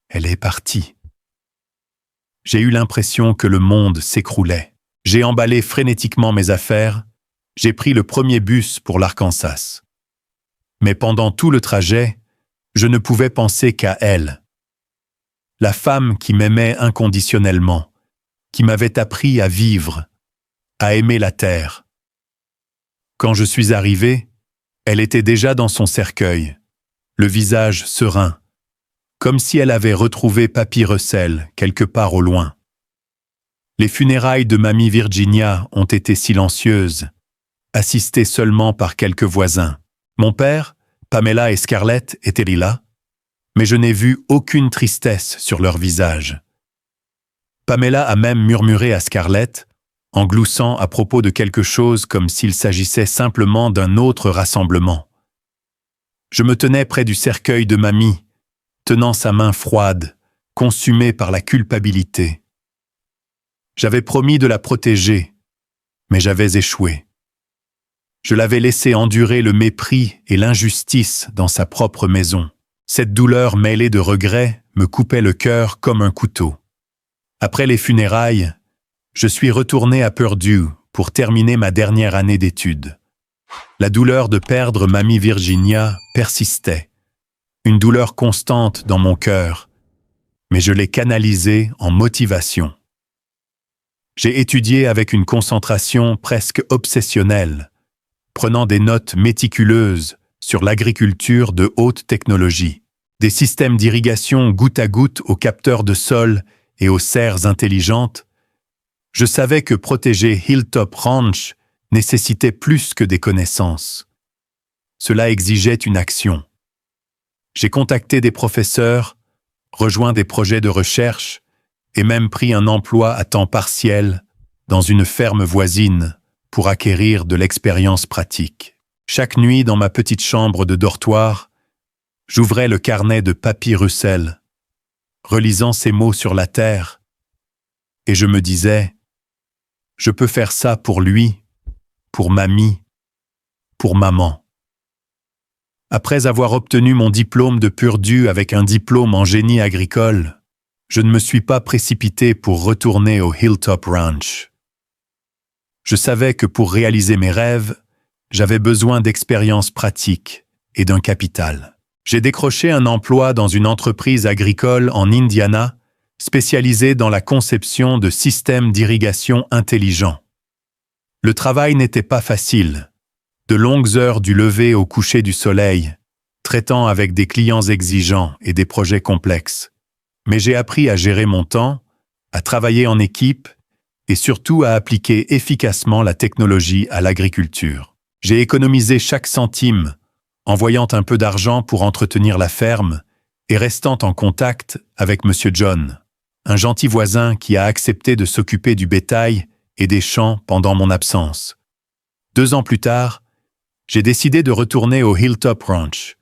A: elle est partie. » J'ai eu l'impression que le monde s'écroulait. J'ai emballé frénétiquement mes affaires. J'ai pris le premier bus pour l'Arkansas. Mais pendant tout le trajet, je ne pouvais penser qu'à elle. La femme qui m'aimait inconditionnellement, qui m'avait appris à vivre, à aimer la terre. Quand je suis arrivé, elle était déjà dans son cercueil, le visage serein, comme si elle avait retrouvé Papy Russell quelque part au loin. Les funérailles de mamie Virginia ont été silencieuses, assistées seulement par quelques voisins. Mon père, Pamela et Scarlett étaient là, mais je n'ai vu aucune tristesse sur leur visage. Pamela a même murmuré à Scarlett, en gloussant à propos de quelque chose comme s'il s'agissait simplement d'un autre rassemblement. Je me tenais près du cercueil de mamie, tenant sa main froide, consumée par la culpabilité. J'avais promis de la protéger, mais j'avais échoué. Je l'avais laissée endurer le mépris et l'injustice dans sa propre maison. Cette douleur mêlée de regrets me coupait le cœur comme un couteau. Après les funérailles, Je suis retourné à Purdue pour terminer ma dernière année d'études. La douleur de perdre Mamie Virginia persistait, une douleur constante dans mon cœur, mais je l'ai canalisée en motivation. J'ai étudié avec une concentration presque obsessionnelle, prenant des notes méticuleuses sur l'agriculture de haute technologie, des systèmes d'irrigation goutte à goutte aux capteurs de sol et aux serres intelligentes. Je savais que protéger Hilltop Ranch nécessitait plus que des connaissances. Cela exigeait une action. J'ai contacté des professeurs, rejoint des projets de recherche et même pris un emploi à temps partiel dans une ferme voisine pour acquérir de l'expérience pratique. Chaque nuit, dans ma petite chambre de dortoir, j'ouvrais le carnet de Papy Russell, relisant ces mots sur la terre, et je me disais, je peux faire ça pour lui, pour mamie, pour maman. Après avoir obtenu mon diplôme de Purdue avec un diplôme en génie agricole, je ne me suis pas précipité pour retourner au Hilltop Ranch. Je savais que pour réaliser mes rêves, j'avais besoin d'expériences pratiques et d'un capital. J'ai décroché un emploi dans une entreprise agricole en Indiana, spécialisée dans la conception de systèmes d'irrigation intelligents. Le travail n'était pas facile. De longues heures du lever au coucher du soleil, traitant avec des clients exigeants et des projets complexes. Mais j'ai appris à gérer mon temps, à travailler en équipe et surtout à appliquer efficacement la technologie à l'agriculture. J'ai économisé chaque centime, envoyant un peu d'argent pour entretenir la ferme et restant en contact avec M. John, un gentil voisin qui a accepté de s'occuper du bétail et des champs pendant mon absence. 2 ans plus tard, j'ai décidé de retourner au Hilltop Ranch.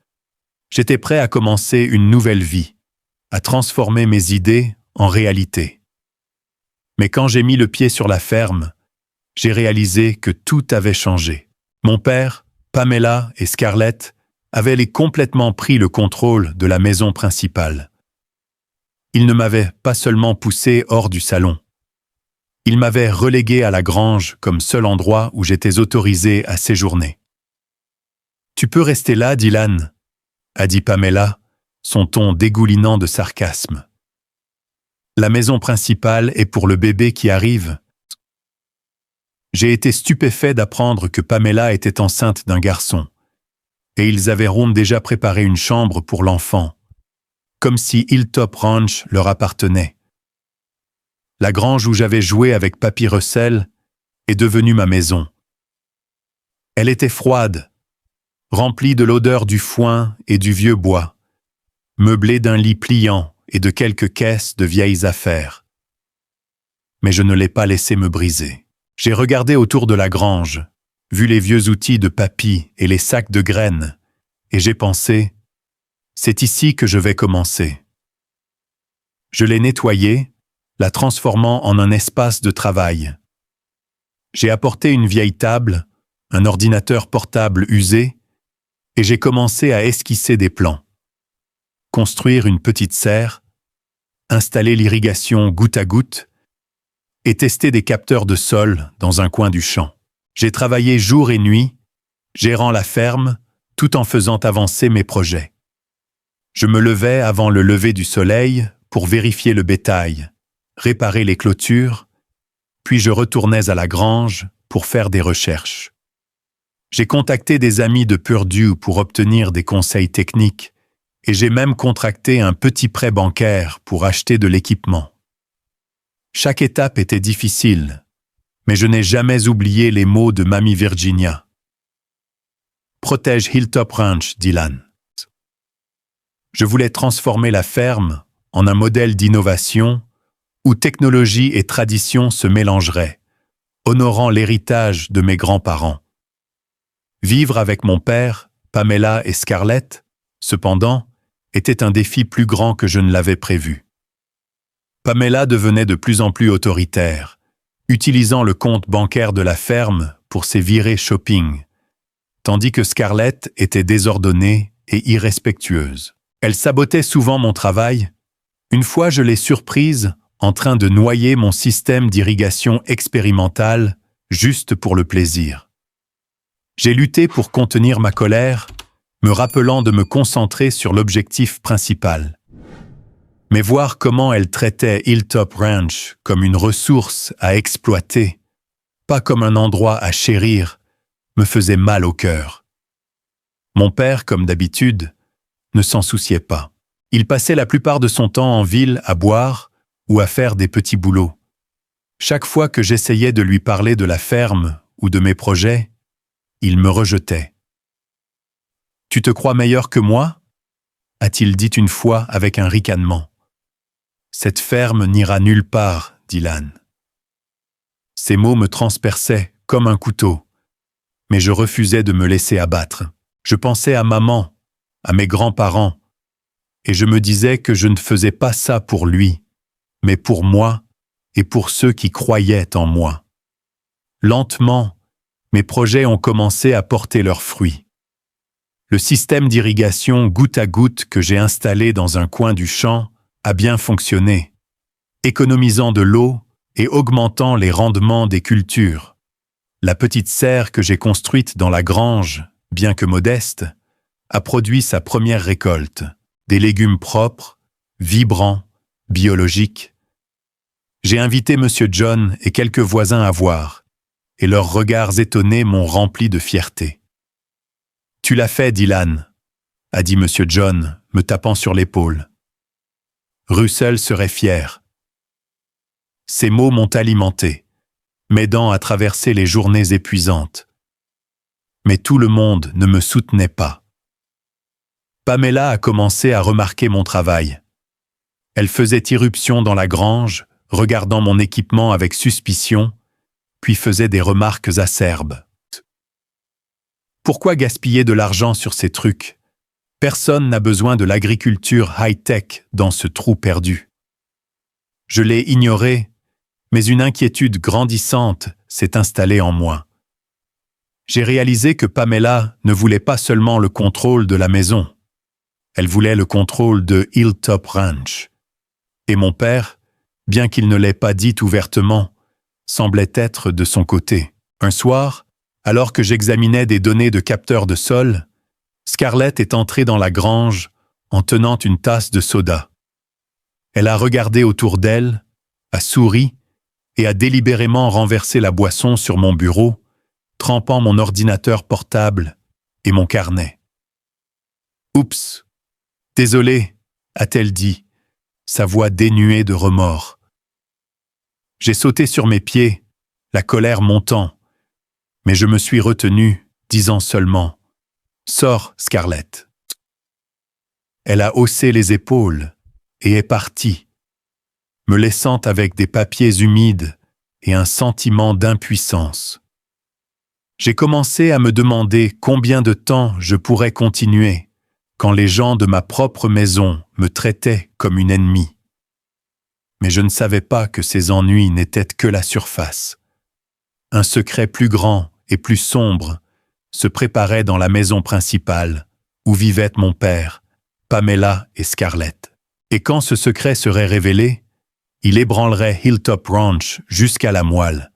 A: J'étais prêt à commencer une nouvelle vie, à transformer mes idées en réalité. Mais quand j'ai mis le pied sur la ferme, j'ai réalisé que tout avait changé. Mon père, Pamela et Scarlett avaient complètement pris le contrôle de la maison principale. Ils ne m'avaient pas seulement poussé hors du salon. Ils m'avaient relégué à la grange comme seul endroit où j'étais autorisé à séjourner. « Tu peux rester là, Dylan », a dit Pamela, son ton dégoulinant de sarcasme. « La maison principale est pour le bébé qui arrive. » J'ai été stupéfait d'apprendre que Pamela était enceinte d'un garçon, et ils avaient déjà préparé une chambre pour l'enfant, comme si Hilltop Ranch leur appartenait. La grange où j'avais joué avec Papy Russell est devenue ma maison. Elle était froide, remplie de l'odeur du foin et du vieux bois, meublée d'un lit pliant et de quelques caisses de vieilles affaires. Mais je ne l'ai pas laissé me briser. J'ai regardé autour de la grange, vu les vieux outils de Papy et les sacs de graines, et j'ai pensé, c'est ici que je vais commencer. Je l'ai nettoyée, la transformant en un espace de travail. J'ai apporté une vieille table, un ordinateur portable usé, et j'ai commencé à esquisser des plans. Construire une petite serre, installer l'irrigation goutte à goutte et tester des capteurs de sol dans un coin du champ. J'ai travaillé jour et nuit, gérant la ferme, tout en faisant avancer mes projets. Je me levais avant le lever du soleil pour vérifier le bétail, réparer les clôtures, puis je retournais à la grange pour faire des recherches. J'ai contacté des amis de Purdue pour obtenir des conseils techniques et j'ai même contracté un petit prêt bancaire pour acheter de l'équipement. Chaque étape était difficile, mais je n'ai jamais oublié les mots de Mamie Virginia. Protège Hilltop Ranch, Dylan. Je voulais transformer la ferme en un modèle d'innovation où technologie et tradition se mélangeraient, honorant l'héritage de mes grands-parents. Vivre avec mon père, Pamela et Scarlett, cependant, était un défi plus grand que je ne l'avais prévu. Pamela devenait de plus en plus autoritaire, utilisant le compte bancaire de la ferme pour ses virées shopping, tandis que Scarlett était désordonnée et irrespectueuse. Elle sabotait souvent mon travail. Une fois, je l'ai surprise en train de noyer mon système d'irrigation expérimental juste pour le plaisir. J'ai lutté pour contenir ma colère, me rappelant de me concentrer sur l'objectif principal. Mais voir comment elle traitait Hilltop Ranch comme une ressource à exploiter, pas comme un endroit à chérir, me faisait mal au cœur. Mon père, comme d'habitude, ne s'en souciait pas. Il passait la plupart de son temps en ville à boire ou à faire des petits boulots. Chaque fois que j'essayais de lui parler de la ferme ou de mes projets, il me rejetait. « Tu te crois meilleur que moi ?» a-t-il dit une fois avec un ricanement. « Cette ferme n'ira nulle part, Dylan. » Ces mots me transperçaient comme un couteau, mais je refusais de me laisser abattre. Je pensais à maman, à mes grands-parents, et je me disais que je ne faisais pas ça pour lui, mais pour moi et pour ceux qui croyaient en moi. Lentement, mes projets ont commencé à porter leurs fruits. Le système d'irrigation goutte à goutte que j'ai installé dans un coin du champ a bien fonctionné, économisant de l'eau et augmentant les rendements des cultures. La petite serre que j'ai construite dans la grange, bien que modeste, a produit sa première récolte, des légumes propres, vibrants, biologiques. J'ai invité M. John et quelques voisins à voir, et leurs regards étonnés m'ont rempli de fierté. « Tu l'as fait, Dylan, » a dit M. John, me tapant sur l'épaule. Russell serait fier. Ces mots m'ont alimenté, m'aidant à traverser les journées épuisantes. Mais tout le monde ne me soutenait pas. Pamela a commencé à remarquer mon travail. Elle faisait irruption dans la grange, regardant mon équipement avec suspicion, puis faisait des remarques acerbes. Pourquoi gaspiller de l'argent sur ces trucs? Personne n'a besoin de l'agriculture high-tech dans ce trou perdu. Je l'ai ignoré, mais une inquiétude grandissante s'est installée en moi. J'ai réalisé que Pamela ne voulait pas seulement le contrôle de la maison. Elle voulait le contrôle de Hilltop Ranch. Et mon père, bien qu'il ne l'ait pas dit ouvertement, semblait être de son côté. Un soir, alors que j'examinais des données de capteurs de sol, Scarlett est entrée dans la grange en tenant une tasse de soda. Elle a regardé autour d'elle, a souri et a délibérément renversé la boisson sur mon bureau, trempant mon ordinateur portable et mon carnet. « Oups, désolé, a-t-elle dit, sa voix dénuée de remords. J'ai sauté sur mes pieds, la colère montant, mais je me suis retenu, disant seulement « Sors, Scarlett ». Elle a haussé les épaules et est partie, me laissant avec des papiers humides et un sentiment d'impuissance. J'ai commencé à me demander combien de temps je pourrais continuer quand les gens de ma propre maison me traitaient comme une ennemie. Mais je ne savais pas que ces ennuis n'étaient que la surface. Un secret plus grand et plus sombre se préparait dans la maison principale où vivaient mon père, Pamela et Scarlett. Et quand ce secret serait révélé, il ébranlerait Hilltop Ranch jusqu'à la moelle,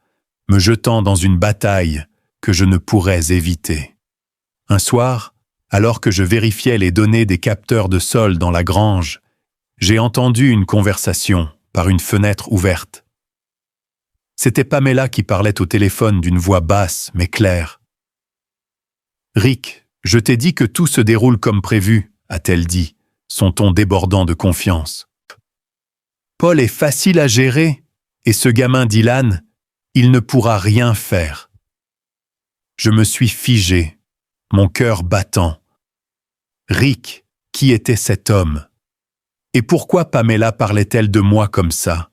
A: me jetant dans une bataille que je ne pourrais éviter. Un soir, alors que je vérifiais les données des capteurs de sol dans la grange, j'ai entendu une conversation par une fenêtre ouverte. C'était Pamela qui parlait au téléphone d'une voix basse mais claire. « Rick, je t'ai dit que tout se déroule comme prévu, » a-t-elle dit, son ton débordant de confiance. « Paul est facile à gérer, et ce gamin Dylan, il ne pourra rien faire. » Je me suis figé, mon cœur battant. Rick, qui était cet homme? Et pourquoi Pamela parlait-elle de moi comme ça?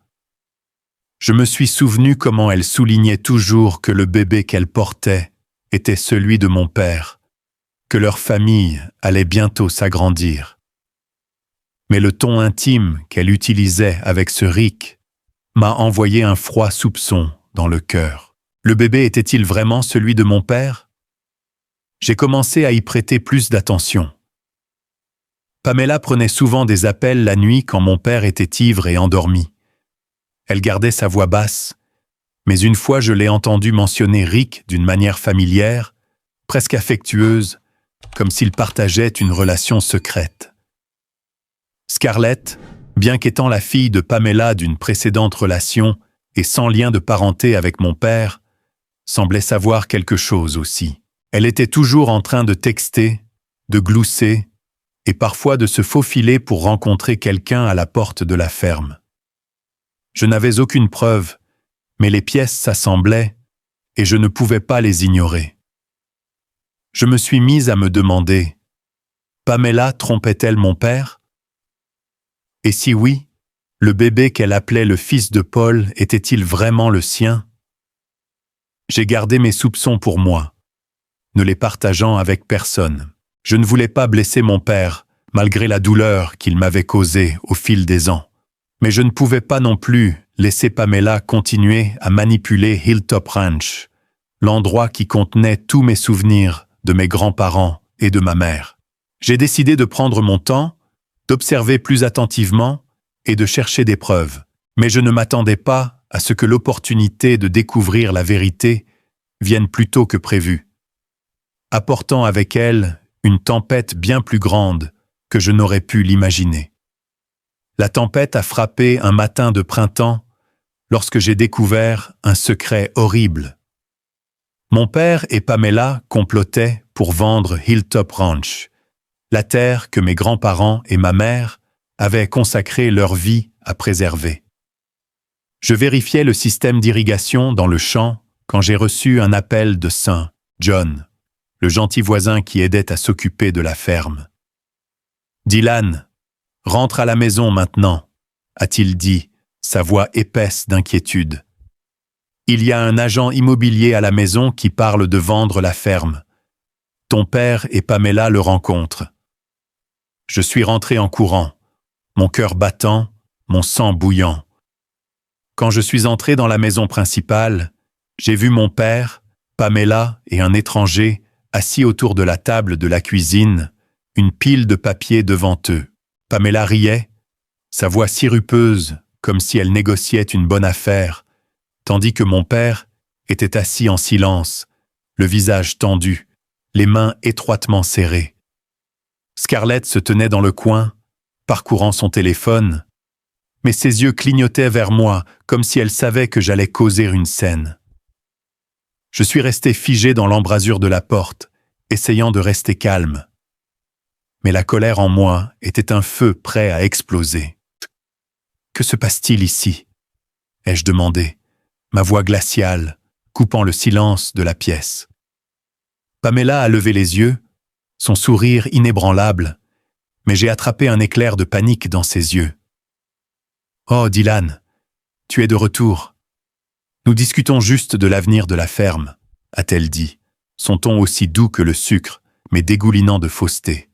A: Je me suis souvenu comment elle soulignait toujours que le bébé qu'elle portait était celui de mon père, que leur famille allait bientôt s'agrandir. Mais le ton intime qu'elle utilisait avec ce Rick m'a envoyé un froid soupçon dans le cœur. Le bébé était-il vraiment celui de mon père? J'ai commencé à y prêter plus d'attention. Pamela prenait souvent des appels la nuit quand mon père était ivre et endormi. Elle gardait sa voix basse, mais une fois je l'ai entendu mentionner Rick d'une manière familière, presque affectueuse, comme s'ils partageaient une relation secrète. Scarlett, bien qu'étant la fille de Pamela d'une précédente relation et sans lien de parenté avec mon père, semblait savoir quelque chose aussi. Elle était toujours en train de texter, de glousser, et parfois de se faufiler pour rencontrer quelqu'un à la porte de la ferme. Je n'avais aucune preuve, mais les pièces s'assemblaient, et je ne pouvais pas les ignorer. Je me suis mise à me demander, Pamela trompait-elle mon père? Et si oui, le bébé qu'elle appelait le fils de Paul était-il vraiment le sien? J'ai gardé mes soupçons pour moi, ne les partageant avec personne. Je ne voulais pas blesser mon père, malgré la douleur qu'il m'avait causée au fil des ans. Mais je ne pouvais pas non plus laisser Pamela continuer à manipuler Hilltop Ranch, l'endroit qui contenait tous mes souvenirs de mes grands-parents et de ma mère. J'ai décidé de prendre mon temps, d'observer plus attentivement et de chercher des preuves. Mais je ne m'attendais pas à ce que l'opportunité de découvrir la vérité vienne plus tôt que prévu, apportant avec elle une tempête bien plus grande que je n'aurais pu l'imaginer. La tempête a frappé un matin de printemps lorsque j'ai découvert un secret horrible. Mon père et Pamela complotaient pour vendre Hilltop Ranch, la terre que mes grands-parents et ma mère avaient consacré leur vie à préserver. Je vérifiais le système d'irrigation dans le champ quand j'ai reçu un appel de Saint John, le gentil voisin qui aidait à s'occuper de la ferme. « Dylan, rentre à la maison maintenant », a-t-il dit, sa voix épaisse d'inquiétude. « Il y a un agent immobilier à la maison qui parle de vendre la ferme. Ton père et Pamela le rencontrent. » Je suis rentré en courant, mon cœur battant, mon sang bouillant. Quand je suis entré dans la maison principale, j'ai vu mon père, Pamela et un étranger assis autour de la table de la cuisine, une pile de papier devant eux. Pamela riait, sa voix sirupeuse comme si elle négociait une bonne affaire, tandis que mon père était assis en silence, le visage tendu, les mains étroitement serrées. Scarlett se tenait dans le coin, parcourant son téléphone, mais ses yeux clignotaient vers moi comme si elle savait que j'allais causer une scène. Je suis resté figé dans l'embrasure de la porte, essayant de rester calme. Mais la colère en moi était un feu prêt à exploser. « Que se passe-t-il ici ?» ai-je demandé, ma voix glaciale, coupant le silence de la pièce. Pamela a levé les yeux, son sourire inébranlable, mais j'ai attrapé un éclair de panique dans ses yeux. « Oh, Dylan, tu es de retour. Nous discutons juste de l'avenir de la ferme, » a-t-elle dit, son ton aussi doux que le sucre, mais dégoulinant de fausseté.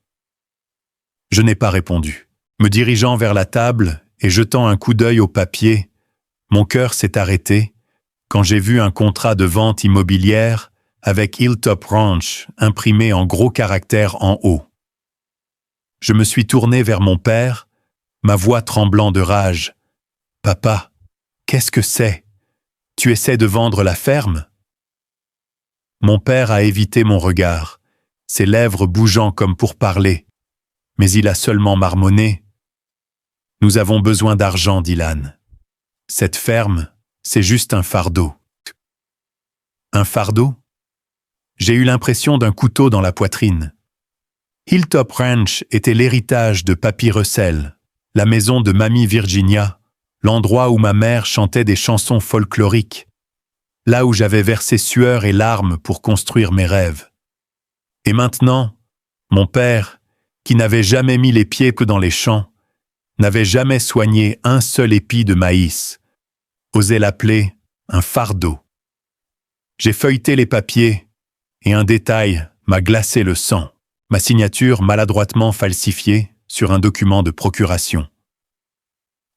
A: Je n'ai pas répondu. Me dirigeant vers la table et jetant un coup d'œil au papier, mon cœur s'est arrêté quand j'ai vu un contrat de vente immobilière avec Hilltop Ranch imprimé en gros caractères en haut. Je me suis tourné vers mon père, ma voix tremblant de rage. « Papa, qu'est-ce que c'est? Tu essaies de vendre la ferme ?» Mon père a évité mon regard, ses lèvres bougeant comme pour parler, mais il a seulement marmonné. « Nous avons besoin d'argent, Dylan. Cette ferme, c'est juste un fardeau. » Un fardeau? J'ai eu l'impression d'un couteau dans la poitrine. Hilltop Ranch était l'héritage de Papy Russell, la maison de Mamie Virginia, l'endroit où ma mère chantait des chansons folkloriques, là où j'avais versé sueur et larmes pour construire mes rêves. Et maintenant, mon père, qui n'avait jamais mis les pieds que dans les champs, n'avait jamais soigné un seul épi de maïs, osait l'appeler un fardeau. J'ai feuilleté les papiers, et un détail m'a glacé le sang, ma signature maladroitement falsifiée sur un document de procuration.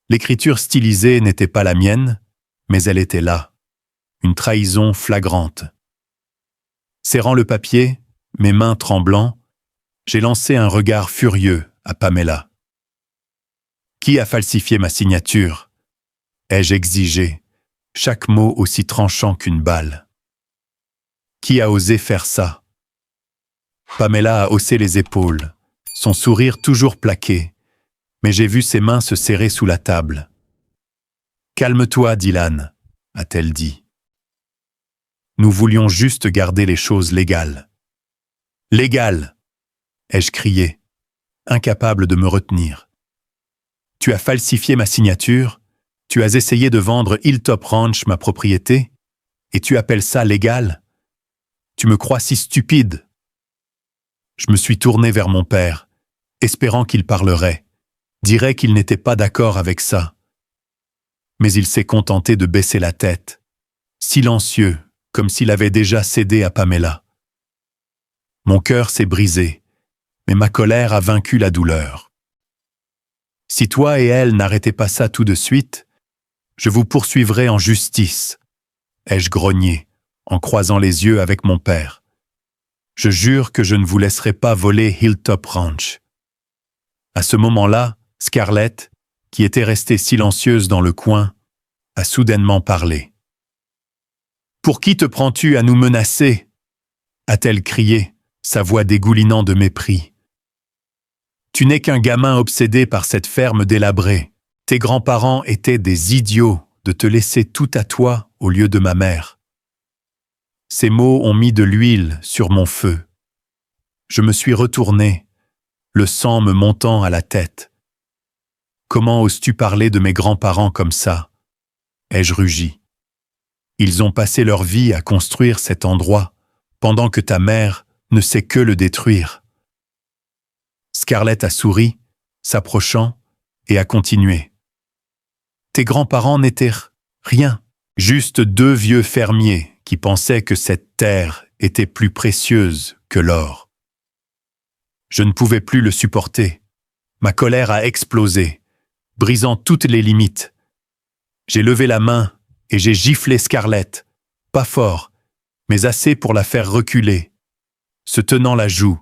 A: L'écriture stylisée n'était pas la mienne, mais elle était là, une trahison flagrante. Serrant le papier, mes mains tremblant, j'ai lancé un regard furieux à Pamela. « Qui a falsifié ma signature ?» ai-je exigé, chaque mot aussi tranchant qu'une balle. Qui a osé faire ça? Pamela a haussé les épaules, son sourire toujours plaqué, mais j'ai vu ses mains se serrer sous la table. « Calme-toi, Dylan », a-t-elle dit. Nous voulions juste garder les choses légales. « Légales !» ai-je crié, incapable de me retenir. Tu as falsifié ma signature, tu as essayé de vendre Hilltop Ranch, ma propriété, et tu appelles ça légal? Tu me crois si stupide? Je me suis tourné vers mon père, espérant qu'il parlerait, dirait qu'il n'était pas d'accord avec ça. Mais il s'est contenté de baisser la tête, silencieux, comme s'il avait déjà cédé à Pamela. Mon cœur s'est brisé, mais ma colère a vaincu la douleur. Si toi et elle n'arrêtez pas ça tout de suite, je vous poursuivrai en justice, ai-je grogné, en croisant les yeux avec mon père. Je jure que je ne vous laisserai pas voler Hilltop Ranch. À ce moment-là, Scarlett, qui était restée silencieuse dans le coin, a soudainement parlé. « Pour qui te prends-tu à nous menacer ?» a-t-elle crié, sa voix dégoulinant de mépris. « Tu n'es qu'un gamin obsédé par cette ferme délabrée. Tes grands-parents étaient des idiots de te laisser tout à toi au lieu de ma mère. » Ces mots ont mis de l'huile sur mon feu. Je me suis retourné, le sang me montant à la tête. « Comment oses-tu parler de mes grands-parents comme ça ?» ai-je rugi. « Ils ont passé leur vie à construire cet endroit, pendant que ta mère ne sait que le détruire. » Scarlett a souri, s'approchant, et a continué. « Tes grands-parents n'étaient rien, juste deux vieux fermiers qui pensaient que cette terre était plus précieuse que l'or. » Je ne pouvais plus le supporter. Ma colère a explosé, brisant toutes les limites. J'ai levé la main et j'ai giflé Scarlett, pas fort, mais assez pour la faire reculer, se tenant la joue,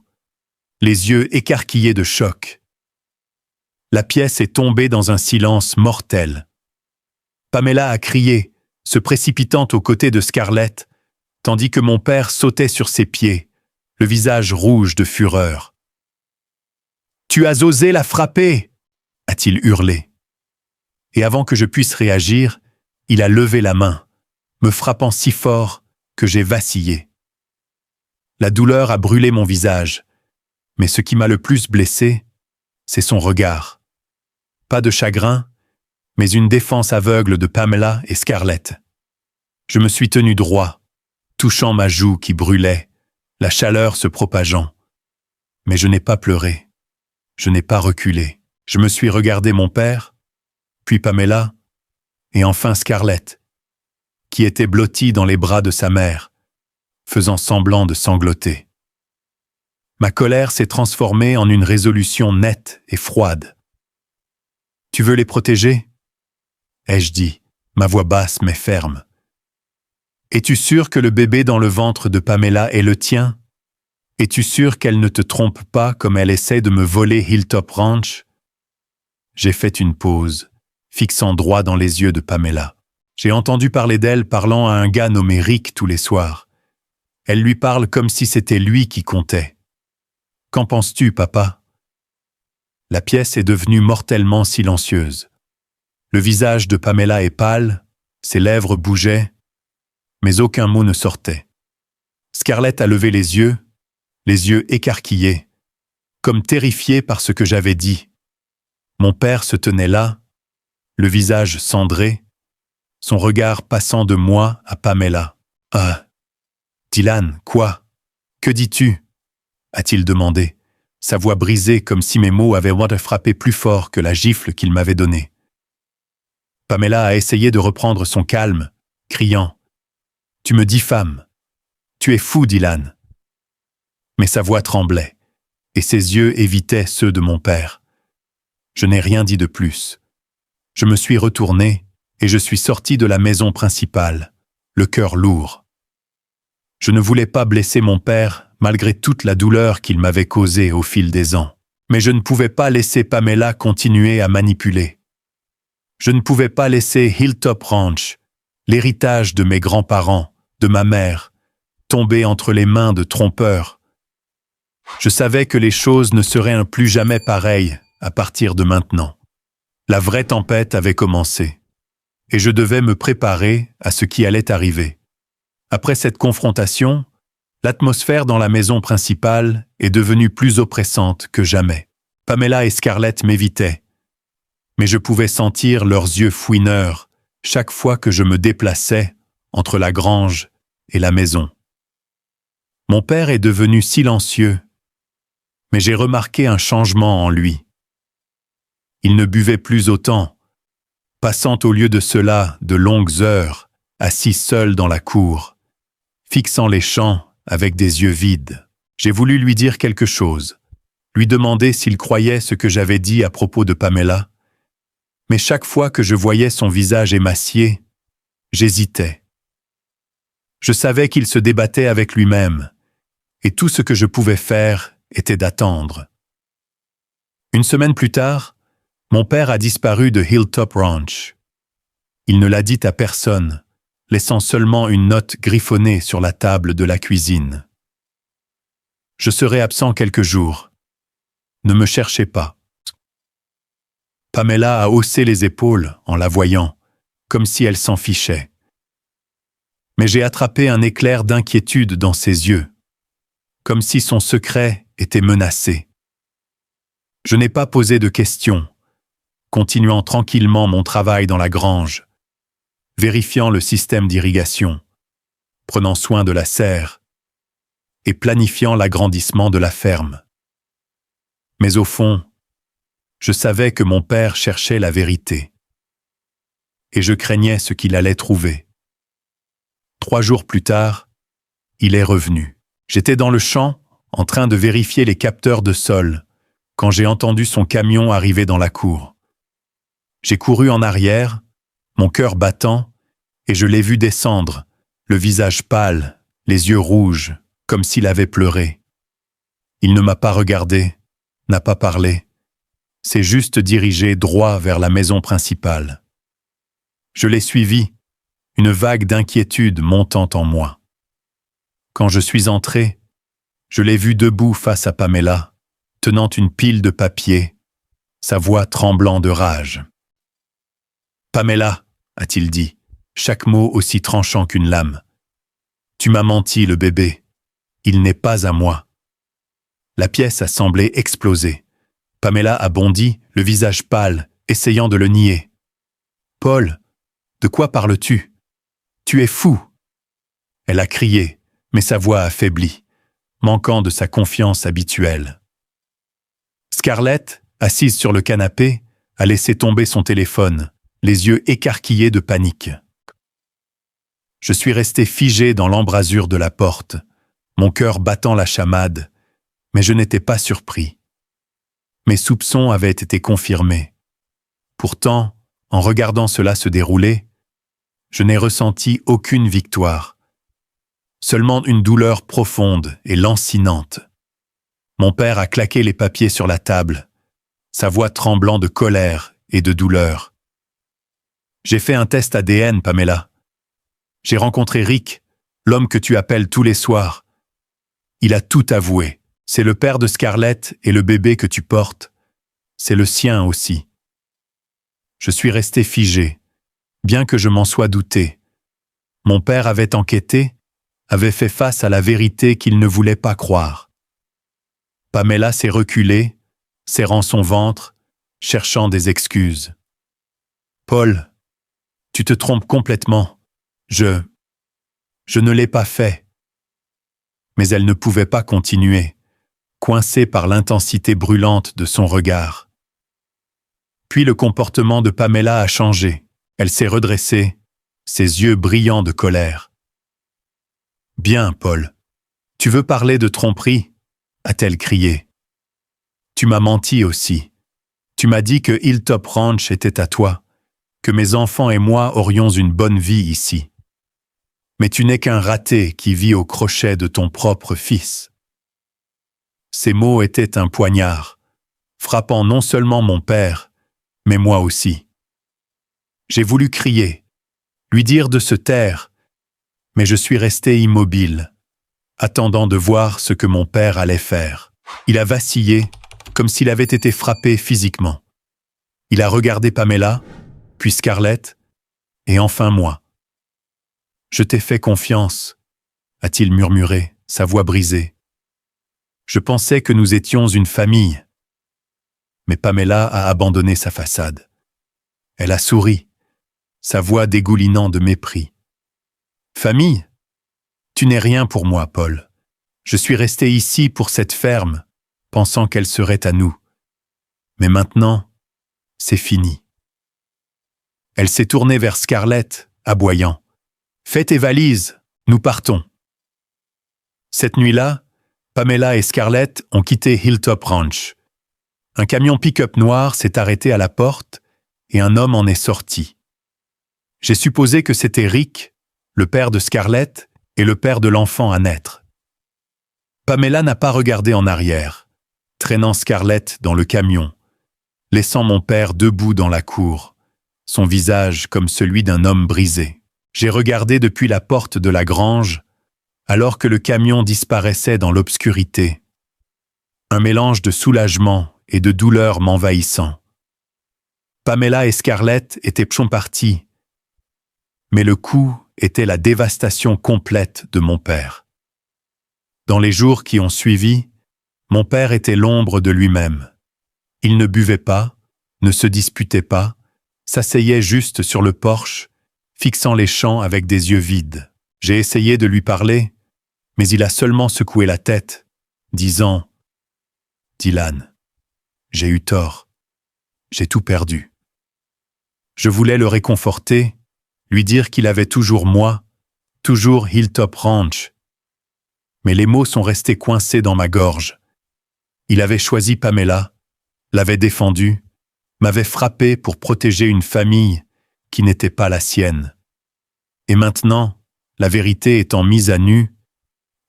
A: les yeux écarquillés de choc. La pièce est tombée dans un silence mortel. Pamela a crié, se précipitant aux côtés de Scarlett, tandis que mon père sautait sur ses pieds, le visage rouge de fureur. « Tu as osé la frapper !» a-t-il hurlé. Et avant que je puisse réagir, il a levé la main, me frappant si fort que j'ai vacillé. La douleur a brûlé mon visage, mais ce qui m'a le plus blessé, c'est son regard. Pas de chagrin, mais une défense aveugle de Pamela et Scarlett. Je me suis tenu droit, touchant ma joue qui brûlait, la chaleur se propageant. Mais je n'ai pas pleuré, je n'ai pas reculé. Je me suis regardé mon père, puis Pamela, et enfin Scarlett, qui était blottie dans les bras de sa mère, faisant semblant de sangloter. Ma colère s'est transformée en une résolution nette et froide. « Tu veux les protéger ?» ai-je dit, ma voix basse mais ferme. « Es-tu sûr que le bébé dans le ventre de Pamela est le tien? Es-tu sûr qu'elle ne te trompe pas comme elle essaie de me voler Hilltop Ranch ?» J'ai fait une pause, fixant droit dans les yeux de Pamela. J'ai entendu parler d'elle parlant à un gars nommé Rick tous les soirs. Elle lui parle comme si c'était lui qui comptait. Qu'en penses-tu, papa? La pièce est devenue mortellement silencieuse. Le visage de Pamela est pâle, ses lèvres bougeaient, mais aucun mot ne sortait. Scarlett a levé les yeux écarquillés, comme terrifiée par ce que j'avais dit. Mon père se tenait là, le visage cendré, son regard passant de moi à Pamela. « Ah, Dylan, quoi? Que dis-tu » a-t-il demandé, sa voix brisée comme si mes mots avaient frappé plus fort que la gifle qu'il m'avait donnée. Pamela a essayé de reprendre son calme, criant « Tu me diffames. Tu es fou, Dylan. » Mais sa voix tremblait, et ses yeux évitaient ceux de mon père. Je n'ai rien dit de plus. Je me suis retourné et je suis sorti de la maison principale, le cœur lourd. Je ne voulais pas blesser mon père malgré toute la douleur qu'il m'avait causée au fil des ans. Mais je ne pouvais pas laisser Pamela continuer à manipuler. Je ne pouvais pas laisser Hilltop Ranch, l'héritage de mes grands-parents, de ma mère, tomber entre les mains de trompeurs. Je savais que les choses ne seraient plus jamais pareilles à partir de maintenant. La vraie tempête avait commencé, et je devais me préparer à ce qui allait arriver. Après cette confrontation, l'atmosphère dans la maison principale est devenue plus oppressante que jamais. Pamela et Scarlett m'évitaient, mais je pouvais sentir leurs yeux fouineurs chaque fois que je me déplaçais entre la grange et la maison. Mon père est devenu silencieux, mais j'ai remarqué un changement en lui. Il ne buvait plus autant, passant au lieu de cela de longues heures, assis seul dans la cour, fixant les champs avec des yeux vides. J'ai voulu lui dire quelque chose, lui demander s'il croyait ce que j'avais dit à propos de Pamela, mais chaque fois que je voyais son visage émacié, j'hésitais. Je savais qu'il se débattait avec lui-même, et tout ce que je pouvais faire était d'attendre. Une semaine plus tard, mon père a disparu de Hilltop Ranch. Il ne l'a dit à personne, laissant seulement une note griffonnée sur la table de la cuisine. Je serai absent quelques jours. Ne me cherchez pas. Pamela a haussé les épaules en la voyant, comme si elle s'en fichait. Mais j'ai attrapé un éclair d'inquiétude dans ses yeux, comme si son secret était menacé. Je n'ai pas posé de questions, continuant tranquillement mon travail dans la grange, vérifiant le système d'irrigation, prenant soin de la serre et planifiant l'agrandissement de la ferme. Mais au fond, je savais que mon père cherchait la vérité. Et je craignais ce qu'il allait trouver. 3 jours plus tard, il est revenu. J'étais dans le champ, en train de vérifier les capteurs de sol, quand j'ai entendu son camion arriver dans la cour. J'ai couru en arrière, mon cœur battant, et je l'ai vu descendre, le visage pâle, les yeux rouges, comme s'il avait pleuré. Il ne m'a pas regardé, n'a pas parlé, s'est juste dirigé droit vers la maison principale. Je l'ai suivi, une vague d'inquiétude montant en moi. Quand je suis entré, je l'ai vu debout face à Pamela, tenant une pile de papier, sa voix tremblant de rage. « Pamela, a-t-il dit, chaque mot aussi tranchant qu'une lame. Tu m'as menti, le bébé. Il n'est pas à moi. » La pièce a semblé exploser. Pamela a bondi, le visage pâle, essayant de le nier. « Paul, de quoi parles-tu? Tu es fou !» Elle a crié, mais sa voix affaiblie, manquant de sa confiance habituelle. Scarlett, assise sur le canapé, a laissé tomber son téléphone, les yeux écarquillés de panique. Je suis resté figé dans l'embrasure de la porte, mon cœur battant la chamade, mais je n'étais pas surpris. Mes soupçons avaient été confirmés. Pourtant, en regardant cela se dérouler, je n'ai ressenti aucune victoire. Seulement une douleur profonde et lancinante. Mon père a claqué les papiers sur la table, sa voix tremblant de colère et de douleur. J'ai fait un test ADN, Pamela. J'ai rencontré Rick, l'homme que tu appelles tous les soirs. Il a tout avoué. C'est le père de Scarlett et le bébé que tu portes. C'est le sien aussi. Je suis resté figé, bien que je m'en sois douté. Mon père avait enquêté, avait fait face à la vérité qu'il ne voulait pas croire. Pamela s'est reculée, serrant son ventre, cherchant des excuses. « Paul, tu te trompes complètement. Je ne l'ai pas fait. » Mais elle ne pouvait pas continuer, coincée par l'intensité brûlante de son regard. Puis le comportement de Pamela a changé. Elle s'est redressée, ses yeux brillants de colère. « Bien, Paul. Tu veux parler de tromperie ?» a-t-elle crié. « Tu m'as menti aussi. Tu m'as dit que Hilltop Ranch était à toi, que mes enfants et moi aurions une bonne vie ici. Mais tu n'es qu'un raté qui vit au crochet de ton propre fils. » Ces mots étaient un poignard, frappant non seulement mon père, mais moi aussi. J'ai voulu crier, lui dire de se taire, mais je suis resté immobile, attendant de voir ce que mon père allait faire. Il a vacillé, comme s'il avait été frappé physiquement. Il a regardé Pamela, puis Scarlett, et enfin moi. « Je t'ai fait confiance », a-t-il murmuré, sa voix brisée. Je pensais que nous étions une famille. Mais Pamela a abandonné sa façade. Elle a souri, sa voix dégoulinant de mépris. Famille? Tu n'es rien pour moi, Paul. Je suis resté ici pour cette ferme, pensant qu'elle serait à nous. Mais maintenant, c'est fini. Elle s'est tournée vers Scarlett, aboyant. Fais tes valises, nous partons. Cette nuit-là, Pamela et Scarlett ont quitté Hilltop Ranch. Un camion pick-up noir s'est arrêté à la porte et un homme en est sorti. J'ai supposé que c'était Rick, le père de Scarlett et le père de l'enfant à naître. Pamela n'a pas regardé en arrière, traînant Scarlett dans le camion, laissant mon père debout dans la cour, son visage comme celui d'un homme brisé. J'ai regardé depuis la porte de la grange, alors que le camion disparaissait dans l'obscurité. Un mélange de soulagement et de douleur m'envahissant. Pamela et Scarlett étaient partis, mais le coup était la dévastation complète de mon père. Dans les jours qui ont suivi, mon père était l'ombre de lui-même. Il ne buvait pas, ne se disputait pas, s'asseyait juste sur le porche, fixant les champs avec des yeux vides. J'ai essayé de lui parler, mais il a seulement secoué la tête, disant « Dylan, j'ai eu tort, j'ai tout perdu. » Je voulais le réconforter, lui dire qu'il avait toujours moi, toujours Hilltop Ranch. Mais les mots sont restés coincés dans ma gorge. Il avait choisi Pamela, l'avait défendue, m'avait frappé pour protéger une famille qui n'était pas la sienne. Et maintenant, la vérité étant mise à nu,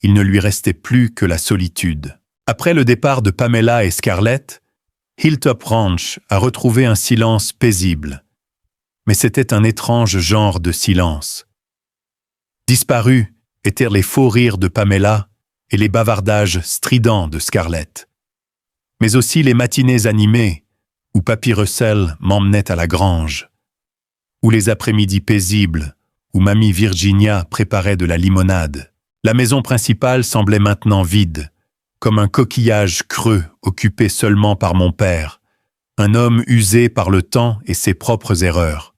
A: il ne lui restait plus que la solitude. Après le départ de Pamela et Scarlett, Hilltop Ranch a retrouvé un silence paisible. Mais c'était un étrange genre de silence. Disparus étaient les faux rires de Pamela et les bavardages stridents de Scarlett. Mais aussi les matinées animées où Papy Russell m'emmenait à la grange, ou les après-midi paisibles où Mamie Virginia préparait de la limonade. La maison principale semblait maintenant vide, comme un coquillage creux occupé seulement par mon père, un homme usé par le temps et ses propres erreurs.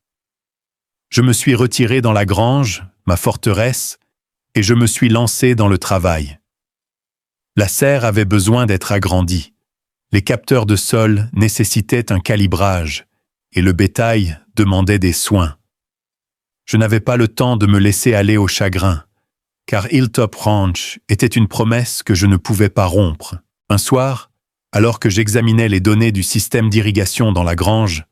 A: Je me suis retiré dans la grange, ma forteresse, et je me suis lancé dans le travail. La serre avait besoin d'être agrandie. Les capteurs de sol nécessitaient un calibrage, et le bétail demandait des soins. Je n'avais pas le temps de me laisser aller au chagrin, car Hilltop Ranch était une promesse que je ne pouvais pas rompre. Un soir, alors que j'examinais les données du système d'irrigation dans la grange,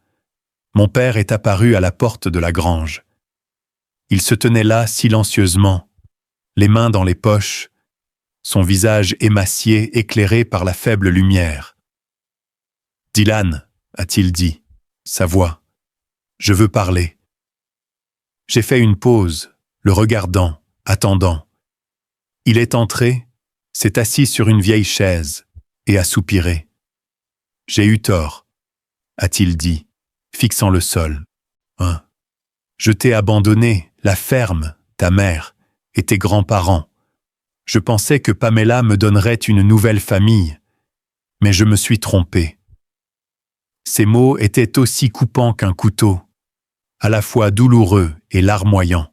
A: mon père est apparu à la porte de la grange. Il se tenait là silencieusement, les mains dans les poches, son visage émacié éclairé par la faible lumière. « Dylan, a-t-il dit, sa voix, je veux parler. » J'ai fait une pause, le regardant, attendant. Il est entré, s'est assis sur une vieille chaise et a soupiré. « J'ai eu tort, a-t-il dit, fixant le sol. Hein. Je t'ai abandonné, la ferme, ta mère et tes grands-parents. Je pensais que Pamela me donnerait une nouvelle famille, mais je me suis trompé. » Ces mots étaient aussi coupants qu'un couteau, à la fois douloureux et larmoyants.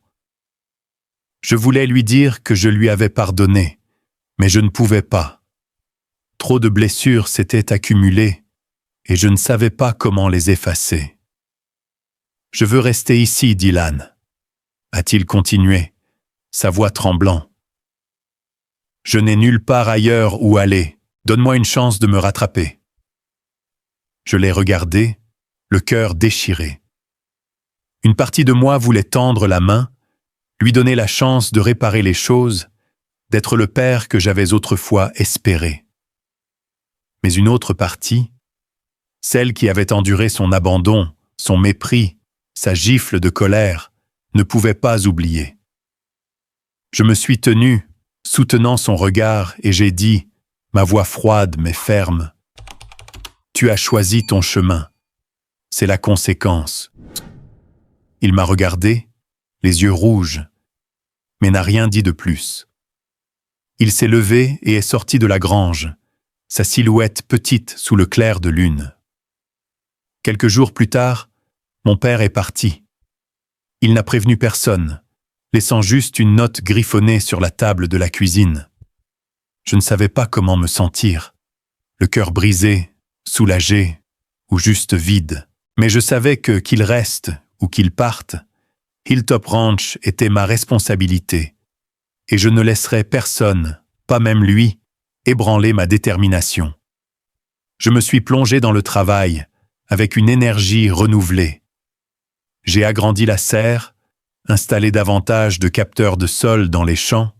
A: Je voulais lui dire que je lui avais pardonné, mais je ne pouvais pas. Trop de blessures s'étaient accumulées et je ne savais pas comment les effacer. « Je veux rester ici, Dylan, » a-t-il continué, sa voix tremblant. « Je n'ai nulle part ailleurs où aller. Donne-moi une chance de me rattraper. » Je l'ai regardé, le cœur déchiré. Une partie de moi voulait tendre la main, lui donner la chance de réparer les choses, d'être le père que j'avais autrefois espéré. Mais une autre partie, celle qui avait enduré son abandon, son mépris, sa gifle de colère, ne pouvait pas oublier. Je me suis tenu, soutenant son regard, et j'ai dit, ma voix froide mais ferme, « Tu as choisi ton chemin. C'est la conséquence. » Il m'a regardé, les yeux rouges, mais n'a rien dit de plus. Il s'est levé et est sorti de la grange, sa silhouette petite sous le clair de lune. Quelques jours plus tard, mon père est parti. Il n'a prévenu personne, laissant juste une note griffonnée sur la table de la cuisine. Je ne savais pas comment me sentir, le cœur brisé, soulagé ou juste vide. Mais je savais que, qu'il reste ou qu'il parte, Hilltop Ranch était ma responsabilité, et je ne laisserais personne, pas même lui, ébranler ma détermination. Je me suis plongé dans le travail, avec une énergie renouvelée. J'ai agrandi la serre, installé davantage de capteurs de sol dans les champs,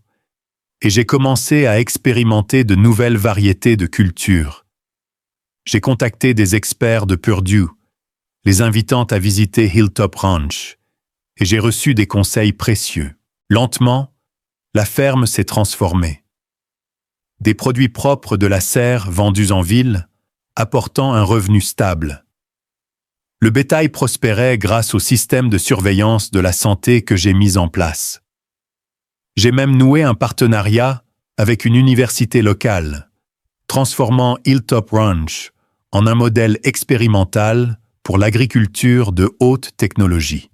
A: et j'ai commencé à expérimenter de nouvelles variétés de cultures. J'ai contacté des experts de Purdue, les invitant à visiter Hilltop Ranch, et j'ai reçu des conseils précieux. Lentement, la ferme s'est transformée. Des produits propres de la serre vendus en ville, apportant un revenu stable. Le bétail prospérait grâce au système de surveillance de la santé que j'ai mis en place. J'ai même noué un partenariat avec une université locale, transformant Hilltop Ranch en un modèle expérimental pour l'agriculture de haute technologie.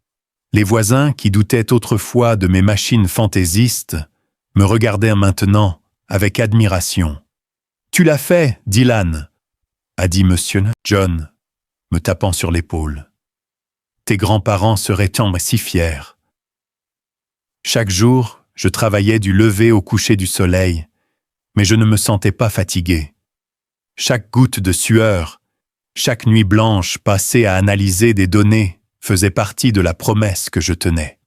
A: Les voisins, qui doutaient autrefois de mes machines fantaisistes, me regardaient maintenant avec admiration. « Tu l'as fait, Dylan !» a dit Monsieur John, me tapant sur l'épaule. « Tes grands-parents seraient-en si fiers. » Chaque jour, je travaillais du lever au coucher du soleil, mais je ne me sentais pas fatigué. Chaque goutte de sueur, chaque nuit blanche passée à analyser des données faisait partie de la promesse que je tenais.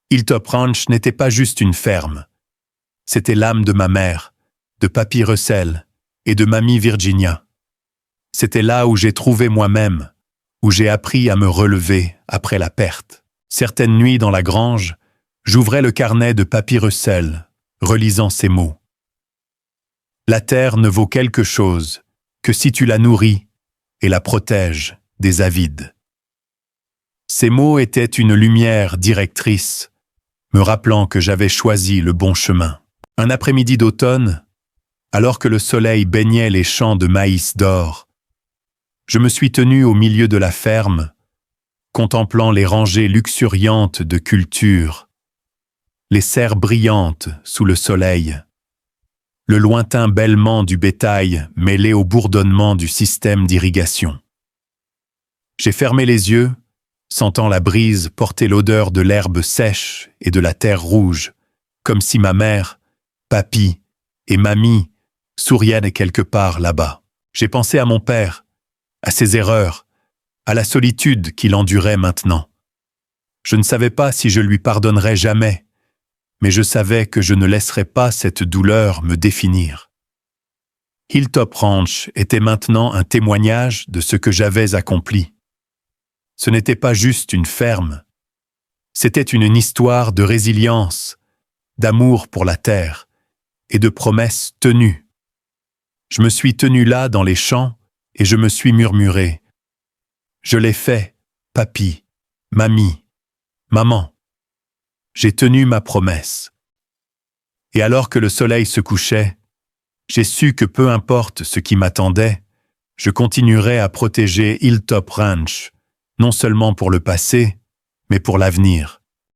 A: Hilltop Ranch n'était pas juste une ferme. C'était l'âme de ma mère, de Papy Russell et de Mamie Virginia. C'était là où j'ai trouvé moi-même, où j'ai appris à me relever après la perte. Certaines nuits dans la grange, j'ouvrais le carnet de Papy Russell, relisant ces mots. « La terre ne vaut quelque chose que si tu la nourris et la protèges des avides. » Ces mots étaient une lumière directrice, me rappelant que j'avais choisi le bon chemin. Un après-midi d'automne, alors que le soleil baignait les champs de maïs d'or, je me suis tenu au milieu de la ferme, contemplant les rangées luxuriantes de cultures, les serres brillantes sous le soleil, le lointain bêlement du bétail mêlé au bourdonnement du système d'irrigation. J'ai fermé les yeux, sentant la brise porter l'odeur de l'herbe sèche et de la terre rouge, comme si ma mère, papy et mamie souriaient quelque part là-bas. J'ai pensé à mon père, à ses erreurs, à la solitude qu'il endurait maintenant. Je ne savais pas si je lui pardonnerais jamais, mais je savais que je ne laisserais pas cette douleur me définir. Hilltop Ranch était maintenant un témoignage de ce que j'avais accompli. Ce n'était pas juste une ferme, c'était une histoire de résilience, d'amour pour la terre et de promesses tenues. Je me suis tenu là dans les champs et je me suis murmuré « Je l'ai fait, papy, mamie, maman. J'ai tenu ma promesse. » Et alors que le soleil se couchait, j'ai su que peu importe ce qui m'attendait, je continuerais à protéger Hilltop Ranch, non seulement pour le passé, mais pour l'avenir.